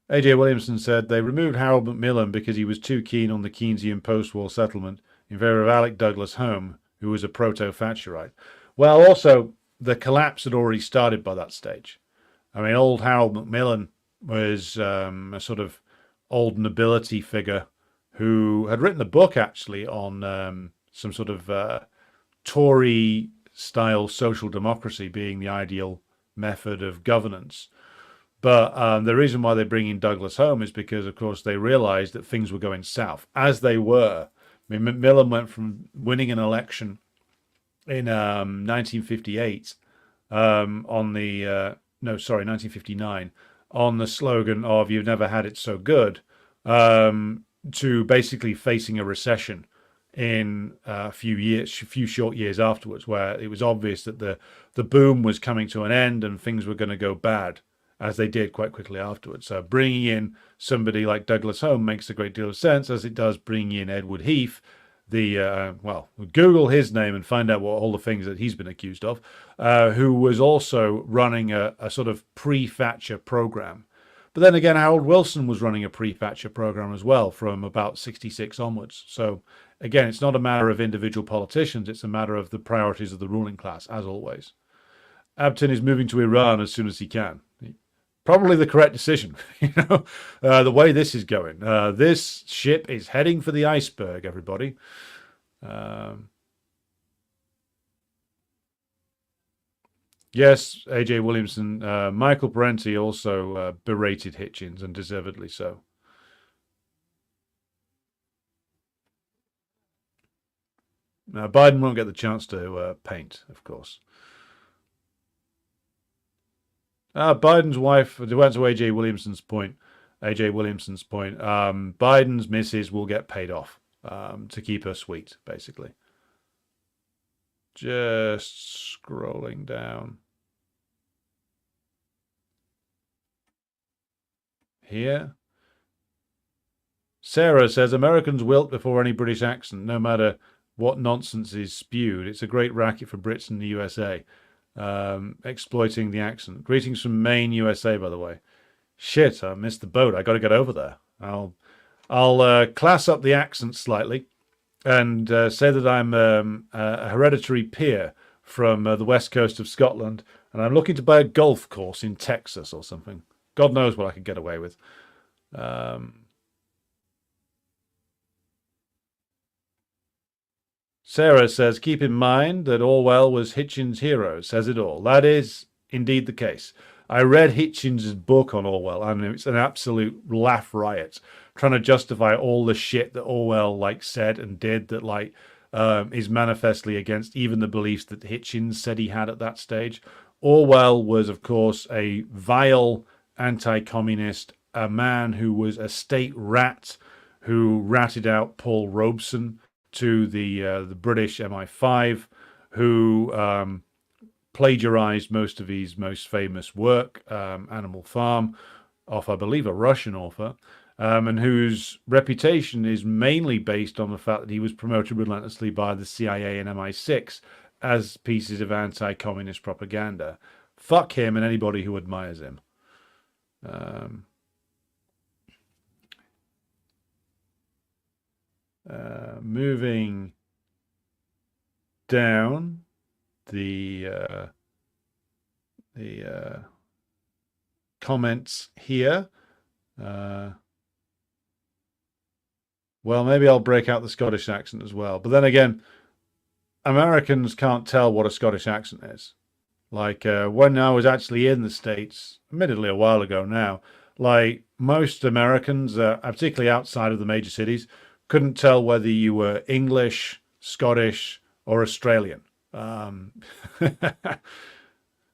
S1: AJ Williamson said, they removed Harold Macmillan because he was too keen on the Keynesian post-war settlement in favor of Alec Douglas Home, who was a proto-Thatcherite. Well, also, the collapse had already started by that stage. I mean, old Harold Macmillan was a sort of old nobility figure who had written a book, actually, on some sort of Tory-style social democracy being the ideal method of governance. But the reason why they bring in Douglas home is because, of course, they realized that things were going south, as they were. I mean, Macmillan went from winning an election in 1958 on the, no, sorry, 1959, on the slogan of "You've never had it so good," to basically facing a recession in a few short years afterwards, where it was obvious that the boom was coming to an end and things were going to go bad, as they did quite quickly afterwards. So bringing in somebody like Douglas Home makes a great deal of sense, as it does bringing in Edward Heath. Well, Google his name and find out what all the things that he's been accused of, who was also running a sort of pre-Thatcher program. But then again, Harold Wilson was running a pre-Thatcher program as well from about 66 onwards. So again, it's not a matter of individual politicians, it's a matter of the priorities of the ruling class, as always. Abton is moving to Iran as soon as he can. Probably the correct decision, the way this is going. This ship is heading for the iceberg, everybody. Yes, AJ Williamson. Michael Parenti also berated Hitchens, and deservedly so. Biden won't get the chance to paint, of course. Biden's wife, to answer AJ Williamson's point, Biden's missus will get paid off to keep her sweet, basically. Just scrolling down here. Sarah says, Americans wilt before any British accent, no matter what nonsense is spewed. It's a great racket for Brits in the USA. Exploiting the accent. Greetings from Maine, USA, by the way. Shit, I missed the boat. I got to get over there. I'll class up the accent slightly and say that I'm a hereditary peer from the west coast of Scotland, and I'm looking to buy a golf course in Texas or something. God knows what I could get away with. Sarah says, keep in mind that Orwell was Hitchens' hero, says it all. That is indeed the case. I read Hitchens' book on Orwell, and it's an absolute laugh riot, trying to justify all the shit that Orwell said and did that is manifestly against even the beliefs that Hitchens said he had at that stage. Orwell was, of course, a vile anti-communist, a man who was a state rat, who ratted out Paul Robeson to the British MI5, who plagiarized most of his most famous work, Animal Farm, off, I believe, a Russian author, and whose reputation is mainly based on the fact that he was promoted relentlessly by the CIA and MI6 as pieces of anti-communist propaganda. Fuck him and anybody who admires him. Moving down the comments here. Well, maybe I'll break out the Scottish accent as well. But then again, Americans can't tell what a Scottish accent is. When I was actually in the States, admittedly a while ago now, most Americans, particularly outside of the major cities, couldn't tell whether you were English, Scottish, or Australian.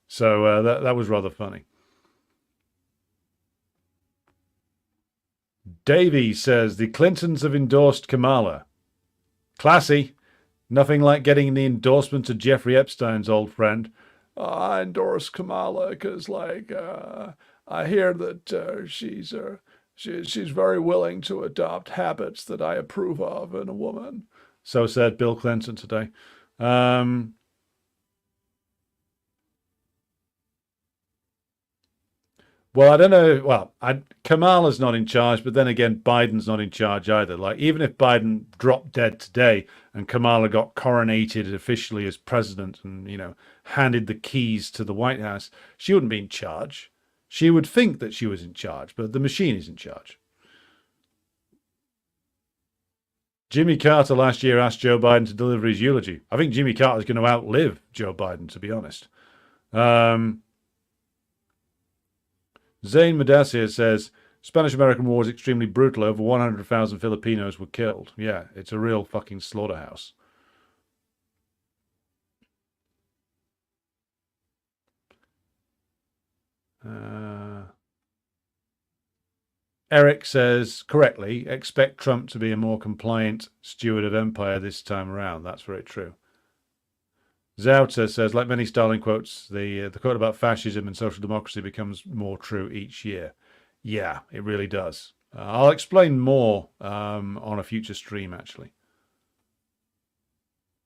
S1: So that was rather funny. Davey says, the Clintons have endorsed Kamala. Classy. Nothing like getting the endorsement of Jeffrey Epstein's old friend. I endorse Kamala because, I hear that she's very willing to adopt habits that I approve of in a woman. So said Bill Clinton today. Well, I don't know. Well, Kamala's not in charge, but then again, Biden's not in charge either. Even if Biden dropped dead today and Kamala got coronated officially as president and, handed the keys to the White House, she wouldn't be in charge. She would think that she was in charge, but the machine is in charge. Jimmy Carter last year asked Joe Biden to deliver his eulogy. I think Jimmy Carter is going to outlive Joe Biden, to be honest. Zane Medassia says, Spanish-American War is extremely brutal. Over 100,000 Filipinos were killed. Yeah, it's a real fucking slaughterhouse. Eric says, correctly, expect Trump to be a more compliant steward of empire this time around. That's very true. Zauter says, like many Stalin quotes, the quote about fascism and social democracy becomes more true each year. Yeah, it really does. I'll explain more on a future stream, actually.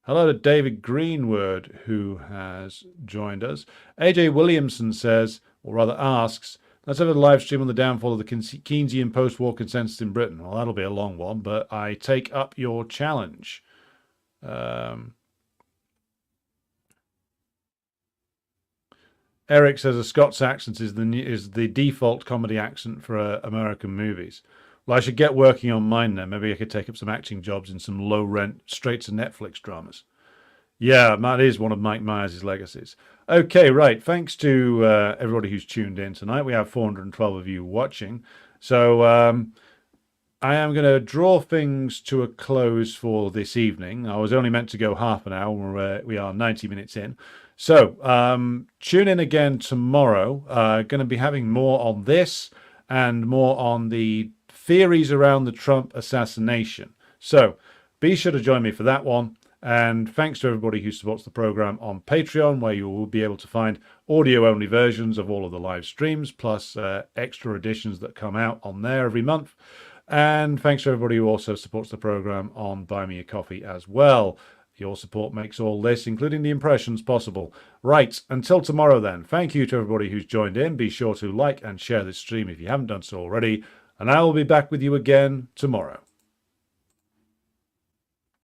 S1: Hello to David Greenwood, who has joined us. AJ Williamson says, or rather asks, let's have a live stream on the downfall of the Keynesian post-war consensus in Britain. Well, that'll be a long one, but I take up your challenge. Eric says a Scots accent is the default comedy accent for American movies. Well, I should get working on mine then. Maybe I could take up some acting jobs in some low-rent, straight-to-Netflix dramas. Yeah, that is one of Mike Myers' legacies. Okay, right. Thanks to everybody who's tuned in tonight. We have 412 of you watching. So I am going to draw things to a close for this evening. I was only meant to go half an hour. We are 90 minutes in. So tune in again tomorrow. Going to be having more on this and more on the theories around the Trump assassination. So be sure to join me for that one. And thanks to everybody who supports the program on Patreon, where you will be able to find audio-only versions of all of the live streams, plus extra editions that come out on there every month. And thanks to everybody who also supports the program on Buy Me a Coffee as well. Your support makes all this, including the impressions, possible. Right, until tomorrow then, thank you to everybody who's joined in. Be sure to like and share this stream if you haven't done so already. And I will be back with you again tomorrow.